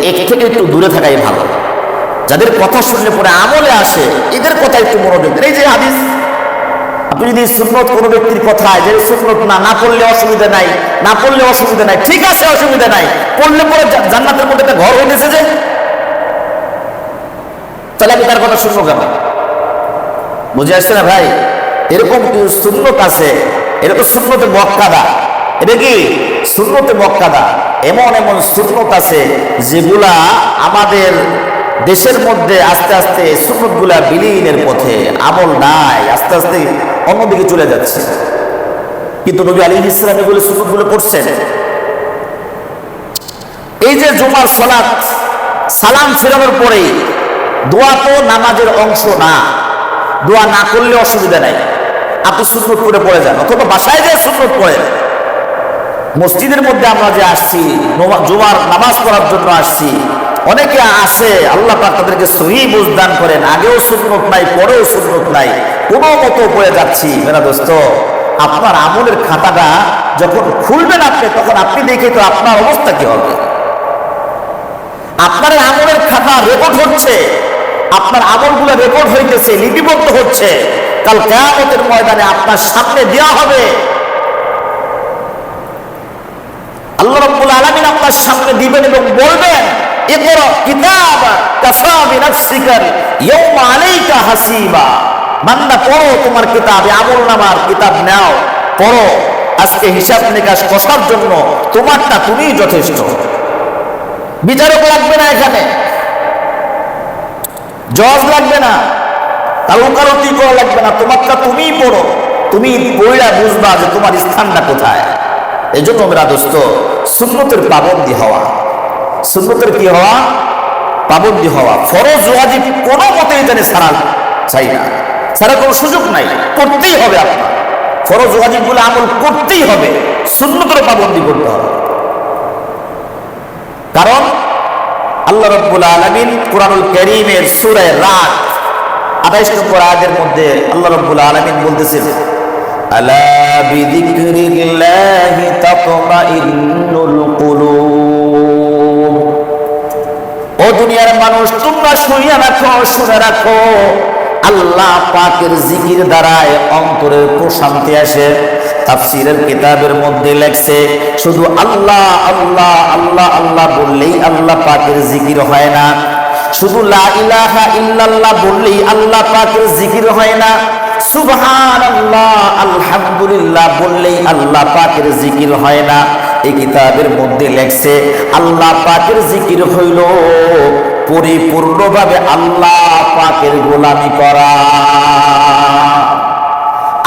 এর থেকে একটু দূরে থাকাই ভালো। যাদের কথা শুনলে পরে আমলে আসে, এদের কথা একটু মনোযোগ দেন। এই যে হাদিস, আপনি যদি সুন্নত কোনো ব্যক্তির কথায় যে সুন্নত না পড়লে অসুবিধা নাই, না পড়লে অসুবিধা নাই, ঠিক আছে, অসুবিধা নাই, পড়লে পরে জান্নাতের মধ্যে একটা ঘর হইতেছে, যে তাহলে আমি তার কথা শুনবো কেন? বুঝে আসছে না ভাই? এরকম সুন্নত আছে, এটা তো সুন্নতে মুআক্কাদা। এটা কি? সুন্নতে মুআক্কাদা। এমন এমন সুন্নত আছে যেগুলা আমাদের দেশের মধ্যে আস্তে আস্তে সুন্নতগুলা বিলীনের পথে, আমল নাই, আস্তে আস্তে অন্যদিকে চলে যাচ্ছে। কিন্তু নবী আলাইহিস সালাম এগুলো সুন্নতগুলো করছেন। এই যে জুমার সালাত, সালাম ফেরানোর পরে দোয়া তো নামাজের অংশ না, দোয়া না করলে অসুবিধা নাই, আপনি সুন্নত করে পড়ে যান, অথবা বাসায় যে সুন্নত পড়েন। মসজিদের মধ্যে আমরা যে আসছি, জুমার নামাজ পড়ার জন্য আসছি, অনেকে আসে, আল্লাহ পাক তাদেরকে সহিহ বুঝ দান করেন, আগেও সুন্নত নাই, পরেও সুন্নত নাই, কোনো মতো পড়ে যাচ্ছি। মেরা দোস্ত, আপনার আমলের খাতাটা যখন খুলবেন আপনি, তখন আপনি দেখে তো আপনার অবস্থা কি হবে? আপনার আমলের খাতা রেকর্ড হচ্ছে, আপনার আমলগুলো রেকর্ড হইতেছে, লিপিবদ্ধ হচ্ছে, কাল কিয়ামতের ময়দানে আপনার সামনে দেওয়া হবে। আল্লাহ রাব্বুল আলামিন আপনার সামনে দিবেন এবং বলবেন, ইকরা কিতাবা কাফা বিনাফসিকা ইয়াওমা আলাইকা হাসিবা। বান্দা পড়ো তোমার কিতাবে, আমলনামার কিতাব নাও, পড়ো, আজকে হিসাব নিকাশ কষার জন্য তোমারটা তুমিই যথেষ্ট। বিচারক লাগবে না, এখানে জজ লাগবে না, কালুকালতি করা লাগবে না, তোমারটা তুমিই পড়ো, তুমি পড়া বুঝবা যে তোমার স্থানটা কোথায়। এই জন্য মেরা দোস্ত, সুন্নতের পাবন্দি হওয়া, সুন্নতের কি হওয়া? পাবন্দি হওয়া। ফরজ ওয়াজিব কোনো মতেই জানে ছাড়া চাই না, ছাড়া কোনো সুযোগ নাই, করতেই হবে। আপনার ফরজ ওয়াজিবগুলো আমল করতেই হবে, সুন্নতের পাবন্দি করতে হবে। কারণ আল্লাহ রাব্বুল আলামিন কুরআনুল কারীমের সূরা রাদ 28 নম্বর আয়াতের মধ্যে আল্লাহ রাব্বুল আলামিন বলতেছেন, আলা বিযিকরিল্লাহি তাতমাইন্নুল কুলুব। ও দুনিয়ার মানুষ, তোমরা শুনে রাখো, শুনে রাখো, আল্লাহ পাকের জিকির দ্বারায় অন্তরের প্রশান্তি আসে। তাফসীরের কিতাবের মধ্যে লেখছে শুধু আল্লাহ আল্লাহ আল্লাহ আল্লাহ বললেই আল্লাহ পাকের জিকির হয় না, শুধু লা ইলাহা ইল্লাল্লাহ বললেই আল্লাহ পাকের জিকির হয় না, সুবহানাল্লাহ আলহামদুলিল্লাহ বললেই আল্লাহ পাকের জিকির হয় না। এই কিতাবের মধ্যে লেখছে আল্লাহ পাকের জিকির হইল পরিপূর্ণভাবে আল্লাহ পাকের গোলামি করা।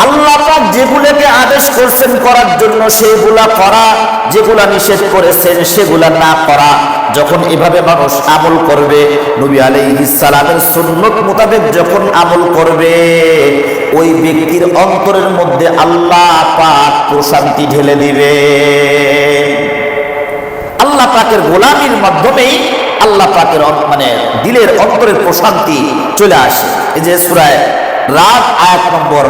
আল্লাহ পাক যেগুলোকে আদেশ করছেন করার জন্য সেগুলা করা, যেগুলা নিষেধ করেছেন সেগুলা না করা। যখন এভাবে মানুষ আমল করবে, নবী আলাইহিস সালামের সুন্নত মোতাবেক যখন আমল করবে, ওই ব্যক্তির অন্তরের মধ্যে আল্লাহ পাক প্রশান্তি ঢেলে দিবে। আল্লাহ পাকের গোলামির মাধ্যমেই আল্লাহ পাকের মানে দিলের অন্তরের প্রশান্তি চলে আসে। এই যে সূরা রাত আয়াত নম্বর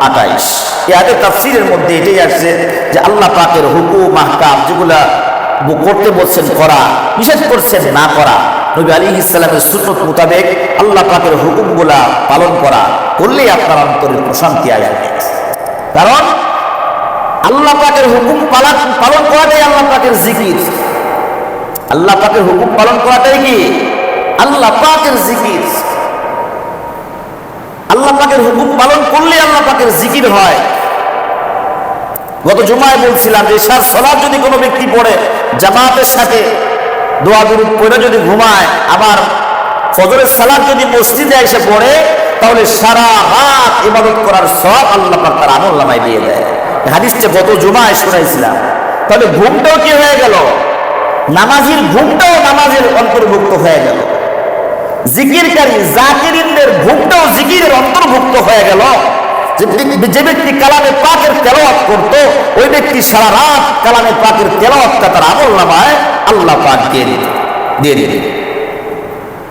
28, এই আয়াতের তাফসীরের মধ্যে এটাই আসছে যে আল্লাহ পাকের হুকুম আহকাম যেগুলা করতে বলছেন করা, নিষেধ করছেন না করা, নবী আলাইহিস সালামের সুন্নত মোতাবেক আল্লাহ পাকের হুকুমগুলা পালন করা করলেই আপনার অন্তরের প্রশান্তি আসবে। কারণ আল্লাহ পাকের হুকুম পালন করাটাই আল্লাহ পাকের জিকির। আল্লাহ পাকের হুকুম পালন করাটাই কি আল্লাহ পাকের জিকির। আল্লাহ পাকের হুকুম পালন করলে আল্লাহ পাকের জিকির হয়। গত জুমায় বলছিলাম যে ইশার সালাত যদি কোনো ব্যক্তি পড়ে জামাতের সাথে দোয়া দুরূদ পড়ে যদি ঘুমায়, আবার ফজরের সালাত যদি মসজিদে এসে পড়ে, তাহলে সারা রাত ইবাদত করার সব আল্লাহ পাক তার আমলনামায় দিয়ে দেয়। হাদিসটা গত জুমায় শোনাইছিলাম। তাহলে ঘুমটাও কি হয়ে গেল? নামাজির ঘুমটাও নামাজের অন্তর্ভুক্ত হয়ে গেল। জিকিরকারী জাকিরিনদের ঘুমটাও জিকিরের অন্তর্ভুক্ত হয়ে গেল। যে ব্যক্তি কালামে পাকের তেলাওয়াত করত, ওই ব্যক্তি সারা রাত কালামে পাকের তেলাওয়াতটা তার আমলনামায় আল্লাহ পাক দিয়ে দিলেন।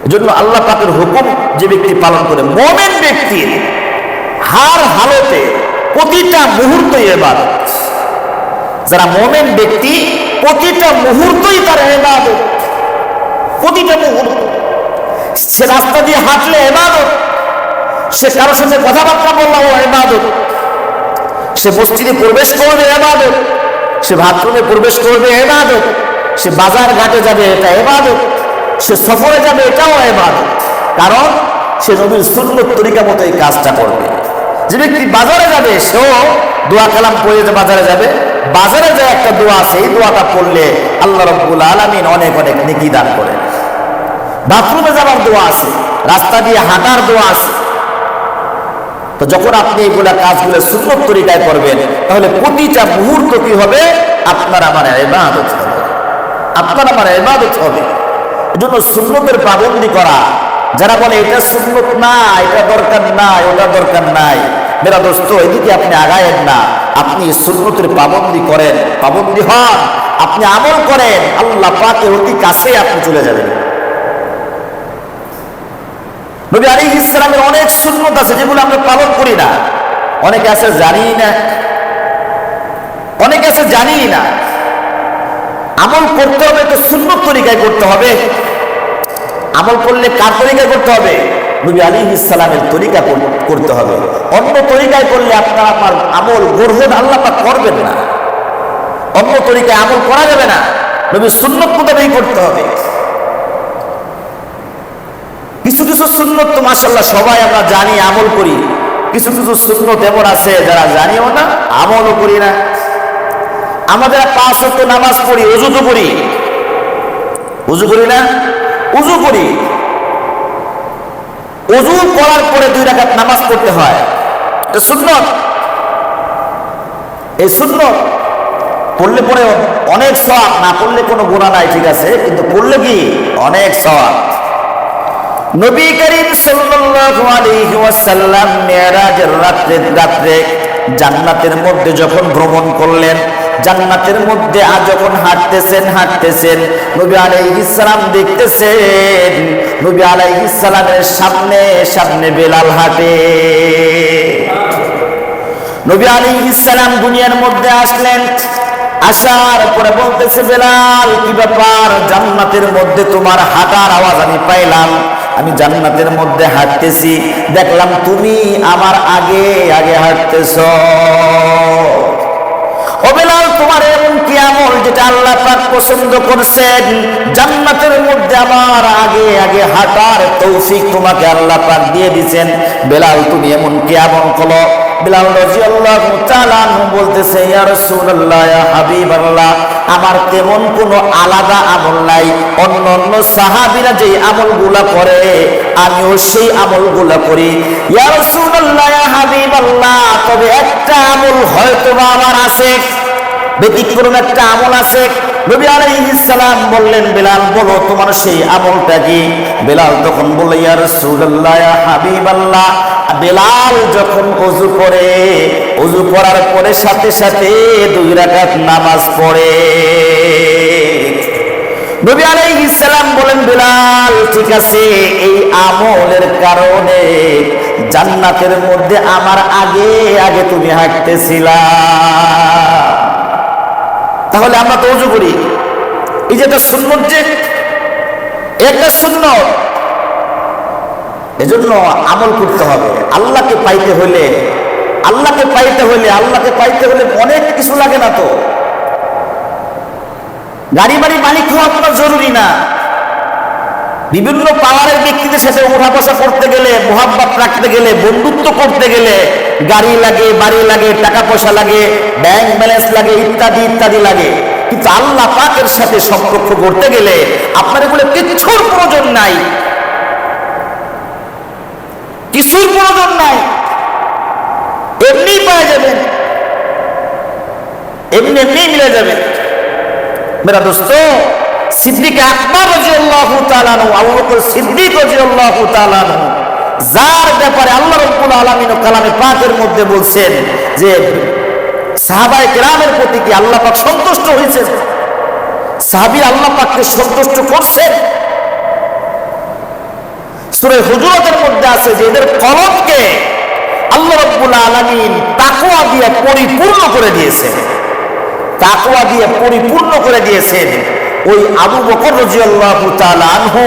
এজন্য আল্লাহ পাকের হুকুম যে ব্যক্তি পালন করে, মুমিন ব্যক্তির হার হালতে প্রতিটা মুহূর্তই ইবাদত। যারা মুমিন ব্যক্তি প্রতিটা মুহূর্তই তার ইবাদত, প্রতিটা মুহূর্ত। সে রাস্তা দিয়ে হাঁটলে ইবাদত, সে কারোর সাথে কথাবার্তা বললেও ইবাদত, সে মসজিদে প্রবেশ করবে ইবাদত, সে বাথরুমে প্রবেশ করবে ইবাদত, সে বাজার ঘাটে যাবে এটা ইবাদত, সে সফরে যাবে এটাও ইবাদত। কারণ সে নবীর সুন্নত তরিকা মতো এই কাজটা করবে। যে ব্যক্তি বাজারে যাবে সেও দোয়া কালাম পড়ে বাজারে যাবে, বাজারে যে একটা দোয়া আছে এই দোয়াটা পড়লে আল্লাহ রাব্বুল আলামিন অনেক অনেক নেকি দান করেন। বাথরুমে যাবার দোয়া আছে, রাস্তা দিয়ে হাঁটার দোয়া আছে। তো যখন আপনি এইগুলা কাজগুলো সুন্নত তরিকায় করবেন, তাহলে প্রতিটা মুহূর্ত কি হবে? আপনার আমার ইবাদত হবে, আপনার আমার ইবাদত হবে। এজন্য সুন্নতের পাবন্দি করা। যারা বলে এটা সুন্নত না, এটা দরকার নাই, ওটা দরকার নাই, মেরা দোস্ত এদিকে আপনি আগায়েন না। আপনি সুন্নতের পাবন্দি করেন, পাবন্দি হন, আপনি আমল করেন, আল্লাহ পাকের অতি কাছে আপনি চলে যাবেন। নবী আলাইহিস সালামের অনেক সুন্নত আছে যেগুলো আমরা পালন করি না। অনেকে আছে জানি না, অনেকে আছে জানি না। আমল করতে হবে তো সুন্নত তরিকায় করতে হবে। আমল করলে কার তরিকায় করতে হবে? নবী আলাইহিস সালামের তরিকা করতে হবে। অন্য তরিকায় করলে আপনার আমার আমল গ্রহণ আল্লাহ পাক করবেন না। অন্য তরিকায় আমল করা যাবে না, নবী সুন্নত মোতাবেক করতে হবে। কিছু কিছু সুন্নত তো মাশাআল্লাহ সবাই আমরা জানি, আমল করি। কিছু কিছু সুন্নত এমন আছে যারা জানিও না, আমলও করি না। আমাদের 5 ওয়াক্ত নামাজ পড়ি, ওযু তো করি, ওযু করি না? ওযু করি। ওযু করার পরে 2 রাকাত নামাজ পড়তে হয়, এটা সুন্নত। এই সুন্নত পড়লে পরে অনেক সওয়াব, না পড়লে কোনো গুনাহ নাই, ঠিক আছে, কিন্তু পড়লে কি অনেক সওয়াব। নবী করিম সাল্লাল্লাহু আলাইহি ওয়াসাল্লাম মিরাজের রাত্রে জান্নাতের মধ্যে যখন ভ্রমণ করলেন, জান্নাতের মধ্যে যখন হাঁটতেছেন, নবী আলাইহিস সালাম দেখতেছেন নবী আলাইহিস সালামের সামনে সামনে বেলাল হাঁটে। নবী আলাইহিস সালাম দুনিয়ার মধ্যে আসলেন, আসার পরে বলতেছে, বেলাল কি ব্যাপার? জান্নাতের মধ্যে তোমার হাঁটার আওয়াজ আমি পাইলাম, আমি জান্নাতের মধ্যে হাঁটতেছি, দেখলাম তুমি আমার আগে আগে হাঁটতেছ। ও বেলাল, তোমার এমন কি আমল যেটা আল্লাহ পাক পছন্দ করছেন? জান্নাতের মধ্যে আমার আগে আগে হাঁটার তৌফিক তোমাকে আল্লাহ পাক দিয়ে দিয়েছেন। বেলাল, তুমি এমন কি আমল করো? বেলাল রাদিয়াল্লাহু তাআলা বলতেছে, ইয়া রাসূলুল্লাহ, ইয়া হাবিবাল্লাহ, আমার তেমন কোনো আলাদা আমল নাই। অন্য অন্য সাহাবীরা যেই আমলগুলা করে আমিও সেই আমলগুলা করি। ইয়া রাসূলুল্লাহ, ইয়া হাবিবাল্লাহ, তবে একটা আমল হয়তোবা আমার আছে, ব্যতিক্রম একটা আমল আছে। নবী আলাইহিস সালাম বললেন, বেলাল বলো তোমার সেই আমলটা কি? বেলাল তখন বলল, ইয়া রাসূলুল্লাহ, ইয়া হাবিবাল্লাহ, বেলাল যখন ওযু করে, ওযু করার পরে সাথে সাথে 2 রাকাত নামাজ পড়ে। নবী আলাইহিস সালাম বলেন, বেলাল ঠিক আছে, এই আমলের কারণে জান্নাতের মধ্যে আমার আগে আগে তুমি হাঁটতেছিলা। তাহলে আমরা তো ওযু করি, এই যে একটা সুন্নত, যে একটা সুন্নত, এজন্য আমল করতে হবে। আল্লাহকে পাইতে হলে, আল্লাহকে পাইতে হলে, আল্লাহকে পাইতে হলে অনেক কিছু লাগে না তো। গাড়ি বাড়ি মালিক হওয়া আপনার জরুরি না। বিভিন্ন পাওয়ারের ব্যক্তিদের সাথে ওঠা বসা করতে গেলে, মোহাব্বত রাখতে গেলে, বন্ধুত্ব করতে গেলে গাড়ি লাগে, বাড়ি লাগে, টাকা পয়সা লাগে, ব্যাংক ব্যালেন্স লাগে, ইত্যাদি ইত্যাদি লাগে। কিন্তু আল্লাহ পাকের সাথে সম্পর্ক করতে গেলে আপনার এগুলো কিছুর প্রয়োজন নাই, কিছুর প্রয়োজন নাই, এমনি পাওয়া যাবেন, এমনি এমনি মিলে যাবে। মেরা দোস্ত, সিদ্দিক আকবর রাদিয়াল্লাহু তাআলা আনহু, আবু বকর সিদ্দিক রাদিয়াল্লাহু তাআলা আনহু, যার ব্যাপারে আল্লাহ রাব্বুল আলামিন কালামে পাকের মধ্যে বলছেন যে সাহাবায়ে কেরামের প্রতি কি আল্লাহ পাক সন্তুষ্ট হয়েছেন, সাহাবী আল্লাহ পাককে সন্তুষ্ট করছেন। সূরা হুজুরাতের মধ্যে আছে যে এদের কলবকে আল্লাহ রাব্বুল আলামিন তাকওয়া দিয়ে পরিপূর্ণ করে দিয়েছেন, তাকওয়া দিয়ে পরিপূর্ণ করে দিয়েছেন। ওই আবু বকর রাদিয়াল্লাহু তাআলা আনহু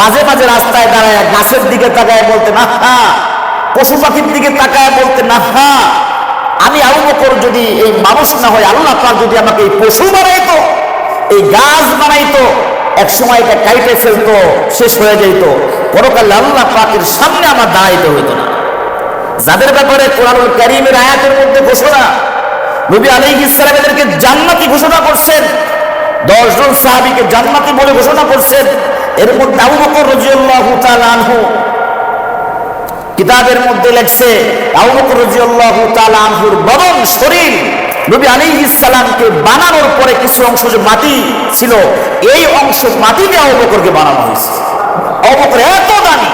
মাঝে মাঝে রাস্তায় দাঁড়ায় গাছের দিকে তাকায় বলতেন, আহা, পশু পাখির দিকে তাকায় বলতেন, আহা, আমি আবু বকর যদি এই মানুষ না হয়, আল্লাহ পাক যদি আমাকে এই পশু বানাইতো, এই গাছ বানাইতো, এক সময় এটা কাইটে ফেলতো, শেষ হয়ে যেত, পরকালে আল্লাহ পাকের সামনে আমার দাঁড়াইতে হইতো না। যাদের ব্যাপারে কোরআনুল কারীমের আয়াতের মধ্যে ঘোষণা, নবী আলাইহিস সালাম এদেরকে জান্নাতি ঘোষণা করছেন, 10 জন সাহাবীকে জান্নাতি বলে ঘোষণা করছেন। এর মধ্যে আবু বকর রাদিয়াল্লাহু তাআলা আনহু কিতাবের মধ্যে লেখছে, আবু বকর রাদিয়াল্লাহু তাআলা আনহুর বদন শরীর নবী আলাইহিস সালামকে বানানোর পরে কিছু অংশ যে মাটি ছিল, এই অংশ মাটি দিয়ে আবু বকরকে বানানো হয়েছে। আবু বকর এত দামি,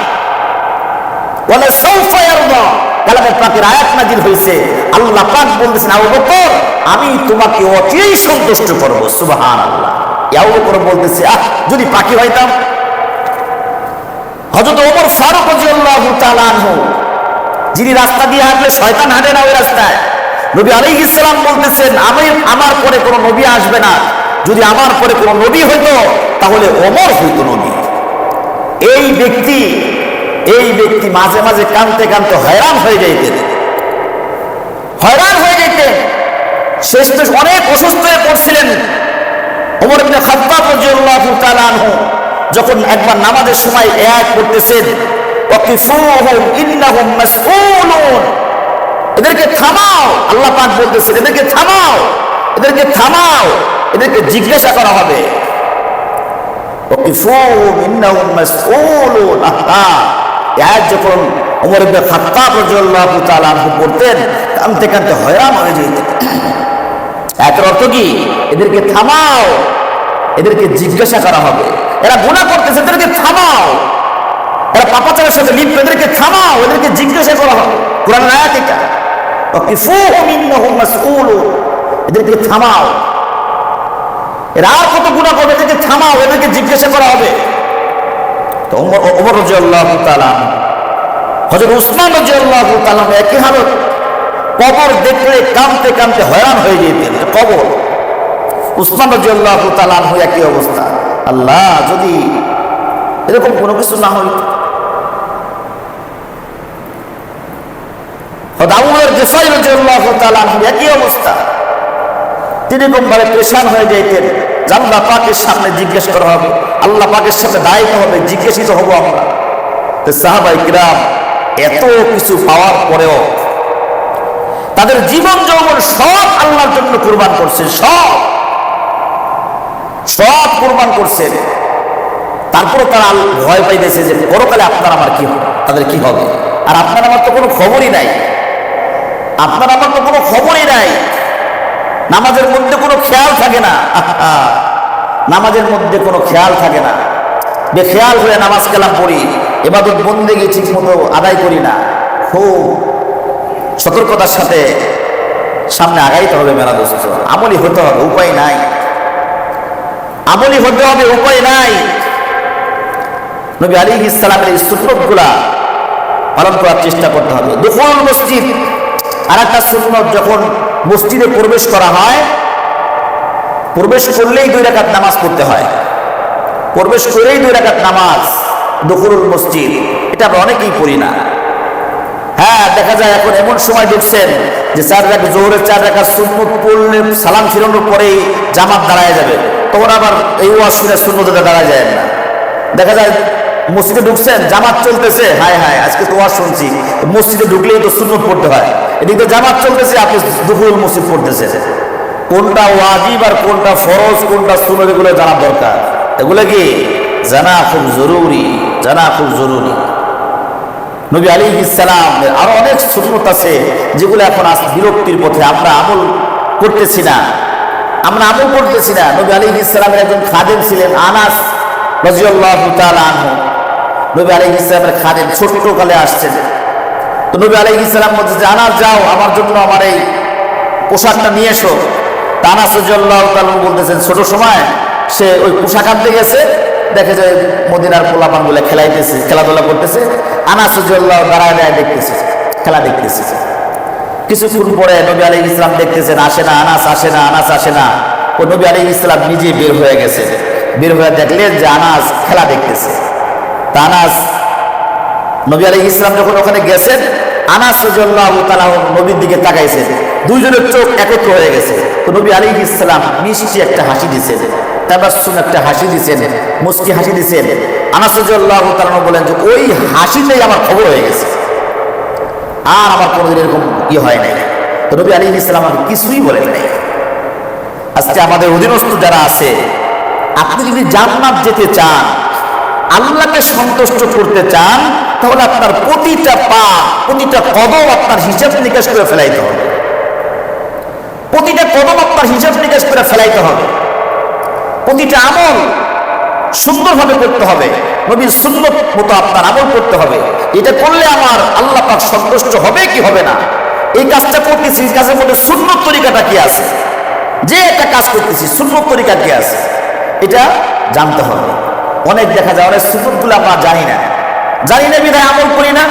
ওয়ালা সাউফা ইয়ারদা, কালামে পাকের আয়াত নাযিল হয়েছে, আল্লাহ পাক বলতেছেন, আবু বকর আমি তোমাকে অচিরেই সন্তুষ্ট করব। সুবহানাল্লাহ। আবু বকর বলতেছে, যদি পাখি হইতাম। হযরত ওমর ফারুক রাদিয়াল্লাহু তাআলা আনহু, যিনি রাস্তা দিয়ে হাঁটলে শয়তান হাঁটে না ওই রাস্তায়, নবী আলাইহিস সালাম বলতেছেন, আমার পরে কোনো নবী আসবে না, যদি আমার পরে কোনো নবী হইতো তাহলে ওমর হইতো নবী। এই ব্যক্তি মাঝে মাঝে কাঁদতে কাঁদতে হয়রান হয়ে যাইতেন, হয়রান হয়ে যেতেন। শেষ অনেক অসুস্থ হয়ে পড়ছিলেন। ওমর ইবনে খাত্তাব রাদিয়াল্লাহু তাআলা আনহু যখন একবার নামাজের সময় আয়াত পড়তেছেন, ওয়াকিফুহুম ইন্নাহুম মাসউলুন, এদেরকে থামাও, আল্লাহ পাক বলতেছেন এদেরকে থামাও, এদেরকে থামাও, এদেরকে জিজ্ঞাসা করা হবে। ওয়াকিফুহুম ইন্নাহুম মাসউলুন, আয়াত যখন ওমর ইবনে খাত্তাব রাদিয়াল্লাহু তাআলা আনহু পড়তেন, কাঁদতে কাঁদতে হয়রান হয়ে যেতেন। আয়াতের অর্থ কি? এদেরকে থামাও, এদেরকে জিজ্ঞাসা করা হবে। এরা গুনাহ করতেছে, এদেরকে থামাও। এরা পাপাচারের সাথে লিপ্ত, এদেরকে থামাও, এদেরকে জিজ্ঞাসা করা হবে। কোরআনের আয়াত এটা, ওয়াকিফুহুম ইন্নাহুম মাসউলুন, এদেরকে থামাও। এরা আর কত গুনাহ করবে, এদেরকে থামাও, এদেরকে জিজ্ঞাসা করা হবে। তো ওমর রাদিয়াল্লাহু তাআলা, হযরত উসমান রাদিয়াল্লাহু তাআলা একই হালত, কবর দেখলে কাঁদতে কাঁদতে হয়রান হয়ে যেতেন। কবর, উসমান রাদিয়াল্লাহু তাআলা একই অবস্থা। আল্লাহ, যদি এরকম কোনো কিছু না হইত। দাউদের গিফারি রাদিয়াল্লাহু তাআলা আনহু একই অবস্থা, তিনি কোনভাবে পেরেশান হয়ে যাইতেন। আল্লাহ পাকের সামনে জিজ্ঞেস করা হবে, আল্লাহ পাকের সামনে দায়িত্ব হবে, জিজ্ঞাসিত হব আমরা। তো সাহাবায়ে কিরাম এত কিছু পাওয়ার পরেও তাদের জীবন যৌবন সব আল্লাহর জন্য কুরবান করছে, সব কুরবান করছেন। তারপরে তারা ভয় পাইতেছে যে পরকালে আপনার আমার কি হবে, তাদের কি হবে। আর আপনার আমার তো কোনো খবরই নাই, আপনার আমার তো কোনো খবরই নাই। নামাজের মধ্যে কোনো খেয়াল থাকে না, নামাজের মধ্যে কোনো খেয়াল থাকে না, বেখেয়াল হয়ে নামাজ কালাম পড়ি, ইবাদত বন্দেগী ঠিক মতো আদায় করি না। খুব সতর্কতার সাথে সামনে আগাইতে হবে মেরা দোস্ত, আমলি হতে হবে, উপায় নাই, আমলি হতে হবে, উপায় নাই। নবী আলাইহিস সালামের এই সুন্নতগুলা পালন করার চেষ্টা করতে হবে। দুখুল মসজিদ আর একটা সুন্নত, যখন মসজিদে প্রবেশ করা হয়, প্রবেশ করলেই 2 রাকাত নামাজ পড়তে হয়, প্রবেশ করেই 2 রাকাত নামাজ, দুখুল মসজিদ। এটা আমরা অনেকেই পড়ি না। হ্যাঁ, দেখা যায় এখন এমন সময় ঢুকছেন যে 4 রাকাত জোহরের 4 রাকাত সুন্নত পড়লে সালাম ফিরানোর পরেই জামাত দাঁড়ায় যাবে, তখন আবার এই ওয়াজ শুনে সুন্নতে দাঁড়ায় যায় না। দেখা যায় মসজিদে ঢুকছেন, জামাত চলতেছে, হায় হায় আজকে তো ওয়াজ শুনছি, মসজিদে ঢুকলেই তো সুন্নত পড়তে হয়, এদিকে জামাত চলতেছে, আপনি দুখুল মসজিদ পড়তেছেন। কোনটা ওয়াজিব আর কোনটা ফরজ, কোনটা সুন্নত, এগুলো জানা দরকার। এগুলো কি জানা খুব জরুরি, জানা খুব জরুরি। নবী আলাইহিস সালামের আরো অনেক সুন্নত আছে যেগুলো এখন বিরক্তির পথে, আমরা আমল করতেছি না, আমরা আমল করতেছি না। নবী আলাইহিস সালামের একজন খাদেম ছিলেন আনাস রাদিয়াল্লাহু তাআলা আনহু। নবী আলাইহিস সালামের খাদেম ছোট্টকালে আসছেন, তো নবী আলাইহিস সালাম বলতেছে, আনাস যাও আমার জন্য আমার এই পোশাকটা নিয়ে এসো। তা আনাস রাদিয়াল্লাহু তাআলা বলতেছেন, ছোট সময় সে ওই পোশাক আনতে গেছে, দেখে যে মদিনার পোলাপানগুলো খেলাইতেছে, খেলাধুলা করতেছে। আনাস রাদিয়াল্লাহু দাঁড়ায় দেখতেছে, খেলা দেখতেছে। কিছুক্ষণ পরে নবী আলাইহিস সালাম দেখতেছেন আসে না, আনাস আসে না, আনাস আসে না। ও নবী আলাইহিস সালাম নিজে বের হয়ে গেছে, বের হয়ে দেখলেন যে আনাস খেলা দেখতেছে। তা আনাস, নবী আলাইহিস সালাম যখন ওখানে গেছেন, আনাস রাদিয়াল্লাহু তাআলা নবীর দিকে তাকাইছেন, দুইজনের চোখ একত্র হয়ে গেছে। তো নবী আলাইহিস সালাম মিষ্টি একটা হাসি দিয়েছেন, তাবাসসুম একটা হাসি দিয়েছেন, মুস্কি হাসি দিয়েছেন। আনাস রাদিয়াল্লাহু তাআলা বলেন যে ওই হাসিতেই আমার খবর হয়ে গেছে, আর আমার কোনোদিন এরকম হয় নাই। তো নবী আলাইহিস সালাম আমাকে কিছুই বলেন নাই। আজকে আমাদের অধীনস্থ যারা আছে, আপনি যদি জান্নাত যেতে চান, আল্লাহকে সন্তুষ্ট করতে চান, তাহলে আপনার প্রতিটা পা, প্রতিটা কদম আপনার হিসাব নিকাশ করে ফেলাইতে হবে, প্রতিটা কদম আপনার হিসাব নিকাশ করে ফেলাইতে হবে, প্রতিটা আমল সুন্দরভাবে করতে হবে, নবীর সুন্নত মতো আপনার আমল করতে হবে। এটা করলে আমার আল্লাহ পাক সন্তুষ্ট হবে কি হবে না, এই কাজটা করতেছি, এই কাজের মধ্যে সুন্নত তরিকাটা কি আছে, যে একটা কাজ করতেছি সুন্নত তরিকা কি আছে, এটা জানতে হবে। অনেক দেখা যায় অনেক সুন্নতগুলো আমরা জানি না, জানি না বিধায় আমল করি না।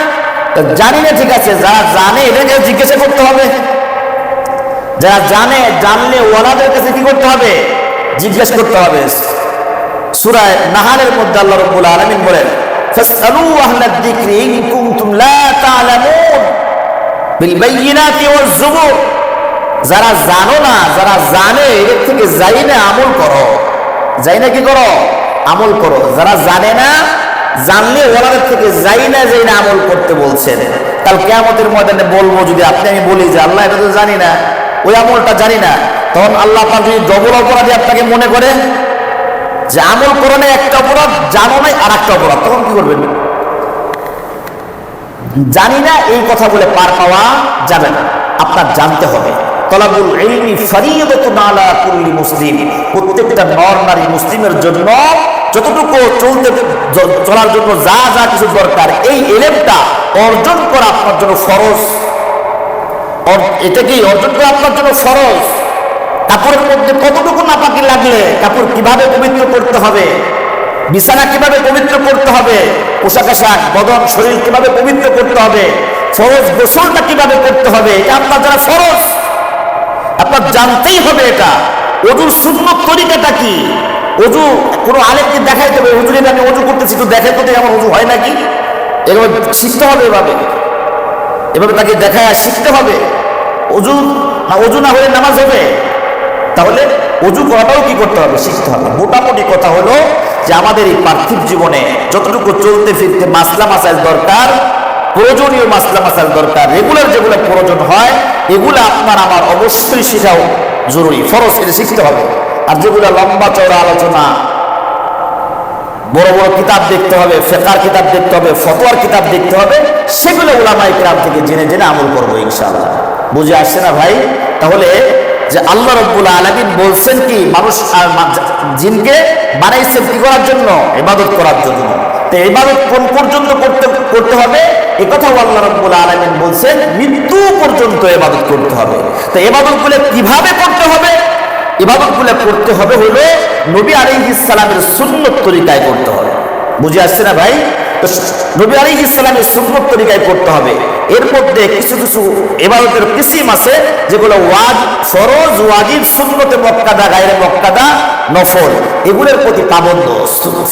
জানি না ঠিক আছে, যারা জানে এটাকে জিজ্ঞাসা করতে হবে, যারা জানে, জানলে ওনাদের কাছে কি করতে হবে, জিজ্ঞেস করতে হবে। সূরা নাহলের মধ্যে আল্লাহ রাব্বুল আলামিন বলেন, ফাসআলু আহলাদ যিকরি ইন কুনতুম লা তা'লামুন বিল বাইয়িনাতি ওয়াজ যুবুর। যারা জানো না, যারা জানে এর থেকে যাই না আমল করো, যাই না কি করো, আমল করো। যারা জানে না, জানলে ওনাদের থেকে যাই না আমল করতে বলছেন। কাল কিয়ামতের ময়দানে বলবো, যদি আপনি আমি বলি যে আল্লাহ এটা তো জানি না, ওই আমলটা জানি না, তখন আল্লাহ পাক যদি ডবল অপরাধী আপনাকে মনে করে যে আমল করো না একটা অপরাধ, জানো নাই আর একটা অপরাধ, তখন কি করবেন? জানি না এই কথা বলে পার পাওয়া যাবে না, আপনার জানতে হবে। তলাবুল ইলমি ফরিয়দাতুন আলা কুল্লি মুসলিম, প্রত্যেকটা নর নারী মুসলিমের জন্য যতটুকু চলার জন্য যা যা কিছু দরকার, এই ইলমটা অর্জন করা আপনার জন্য ফরজ। এটাকেই অর্জন করা আপনার জন্য ফরজ। কাপড়ের মধ্যে কতটুকু নাপাকি লাগলে কাপড় কিভাবে পবিত্র করতে হবে, বিছানা কিভাবে পবিত্র করতে হবে, পোশাক আশাক বদন শরীর কিভাবে পবিত্র করতে হবে, ফরজ গোসলটা কিভাবে করতে হবে, এটা আপনার যারা ফরজ, আপনার জানতেই হবে। এটা ওযুর সুন্নত তরিকাটা কি, অজু কোনো আলেমকে দেখাইতে হবে, হুজুর আমি অজু করতেছি, তো দেখাই তো আমার অজু হয় নাকি, এভাবে শিখতে হবে। এভাবে এভাবে তাকে দেখায় শিখতে হবে। অজু না হলে নামাজ হবে? তাহলে অজু করাটাও কি করতে হবে? শিখতে হবে। মোটামুটি কথা হলো যে আমাদের এই পার্থিব জীবনে যতটুকু চলতে ফিরতে মাসলা মাসাইল দরকার, প্রয়োজনীয় মাসলা মাসাইল দরকার, রেগুলার যেগুলো প্রয়োজন হয় এগুলো আপনার আমার অবশ্যই শেখাও জরুরি, ফরজ, এটা শিখতে হবে। আর যেগুলো লম্বা চওড়া আলোচনা, বড় বড় কিতাব দেখতে হবে, ফিকহের কিতাব দেখতে হবে, ফতোয়ার কিতাব দেখতে হবে, সেগুলো উলামায়ে কেরাম থেকে জেনে জেনে আমল করবো ইনশাআল্লাহ। বুঝে আসছে না ভাই? তাহলে যে আল্লাহ রাব্বুল আলামিন বলছেন কি, মানুষ আর জিনকে বানাইছেন কি করার জন্য? ইবাদত করার জন্য। তো ইবাদত কোন পর্যন্ত করতে হবে এই কথাও আল্লাহ রাব্বুল আলামিন বলছেন, মৃত্যু পর্যন্ত ইবাদত করতে হবে। তো ইবাদতগুলো কিভাবে করতে হবে? ইবাদতগুলো করতে হবে হলো নবী আলাইহিস সালামের সুন্নত তরিকায় করতে হবে। বুঝে আসছে না ভাই? তো নবী আলাইহিস সালামের সুন্নত তরিকায় করতে হবে। এর মধ্যে কিছু কিছু ইবাদতের কিসিম আছে যেগুলো ফরজ, ওয়াজিব, সুন্নতে মুআক্কাদা, গায়রে মুআক্কাদা, নফল, এগুলোর প্রতি পাবন্ধ।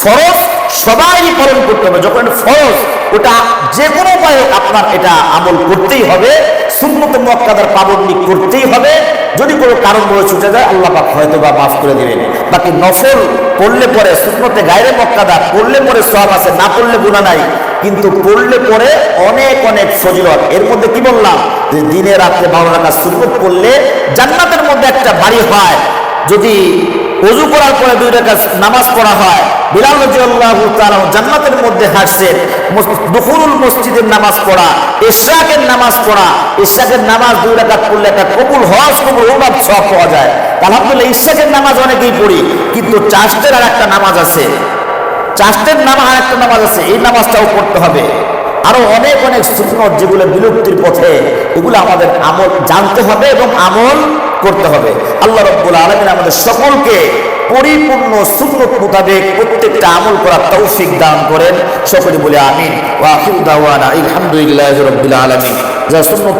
ফরজ সবাই পালন করতে হবে। যখন ফরজ, ওটা যে কোনো উপায়ে আপনার এটা আমল করতেই হবে। সুন্নতে মুআক্কাদার পাবন্দি করতেই হবে। যদি কোনো কারণ বলে ছুটে যায় আল্লাহ পাক হয়তো বা মাফ করে দিবেন। বাকি নফল পড়লে পরে, সুন্নতে গায়রে মুআক্কাদা পড়লে পরে সওয়াব আছে, না পড়লে গুনাহ নাই, কিন্তু পড়লে পরে অনেক অনেক ফজিলত। এর মধ্যে কি বললাম যে দিনে রাত্রে 12 রাকাত সুন্নত পড়লে জান্নাতের মধ্যে একটা বাড়ি হয়। যদি ওযু করার পরে 2 রাকাত নামাজ পড়া হয়, বিলাল রাদিয়াল্লাহু তাআলা জান্নাতের মধ্যে হাঁটছেন। দুখুলুল মসজিদের নামাজ পড়া, ইশরাকের নামাজ পড়া, ইশরাকের নামাজ 2 রাকাত পড়লে একটা কবুল হজ, কবুল উমরা সওয়াব পাওয়া যায়। আলহামদুলিল্লাহ, ইশরাকের নামাজ অনেকেই পড়ি, কিন্তু চাষতের আর একটা নামাজ আছে, চাষতের নামাজ আর একটা নামাজ আছে, এই নামাজটাও পড়তে হবে। আরো অনেক অনেক সুন্নত যেগুলো বিলুপ্তির পথে, এগুলো আমাদের আমল জানতে হবে এবং আমল করতে হবে। আল্লাহ রাব্বুল আলামিন আমাদের সকলকে পরিপূর্ণ সুন্নত মোতাবেক প্রত্যেকটা আমল করার তৌফিক দান করেন। সকলে বলে আমিন। ওয়া আখিরু দাওয়ানা আলহামদুলিল্লাহি রাব্বিল আলামিন। যা সুন্নত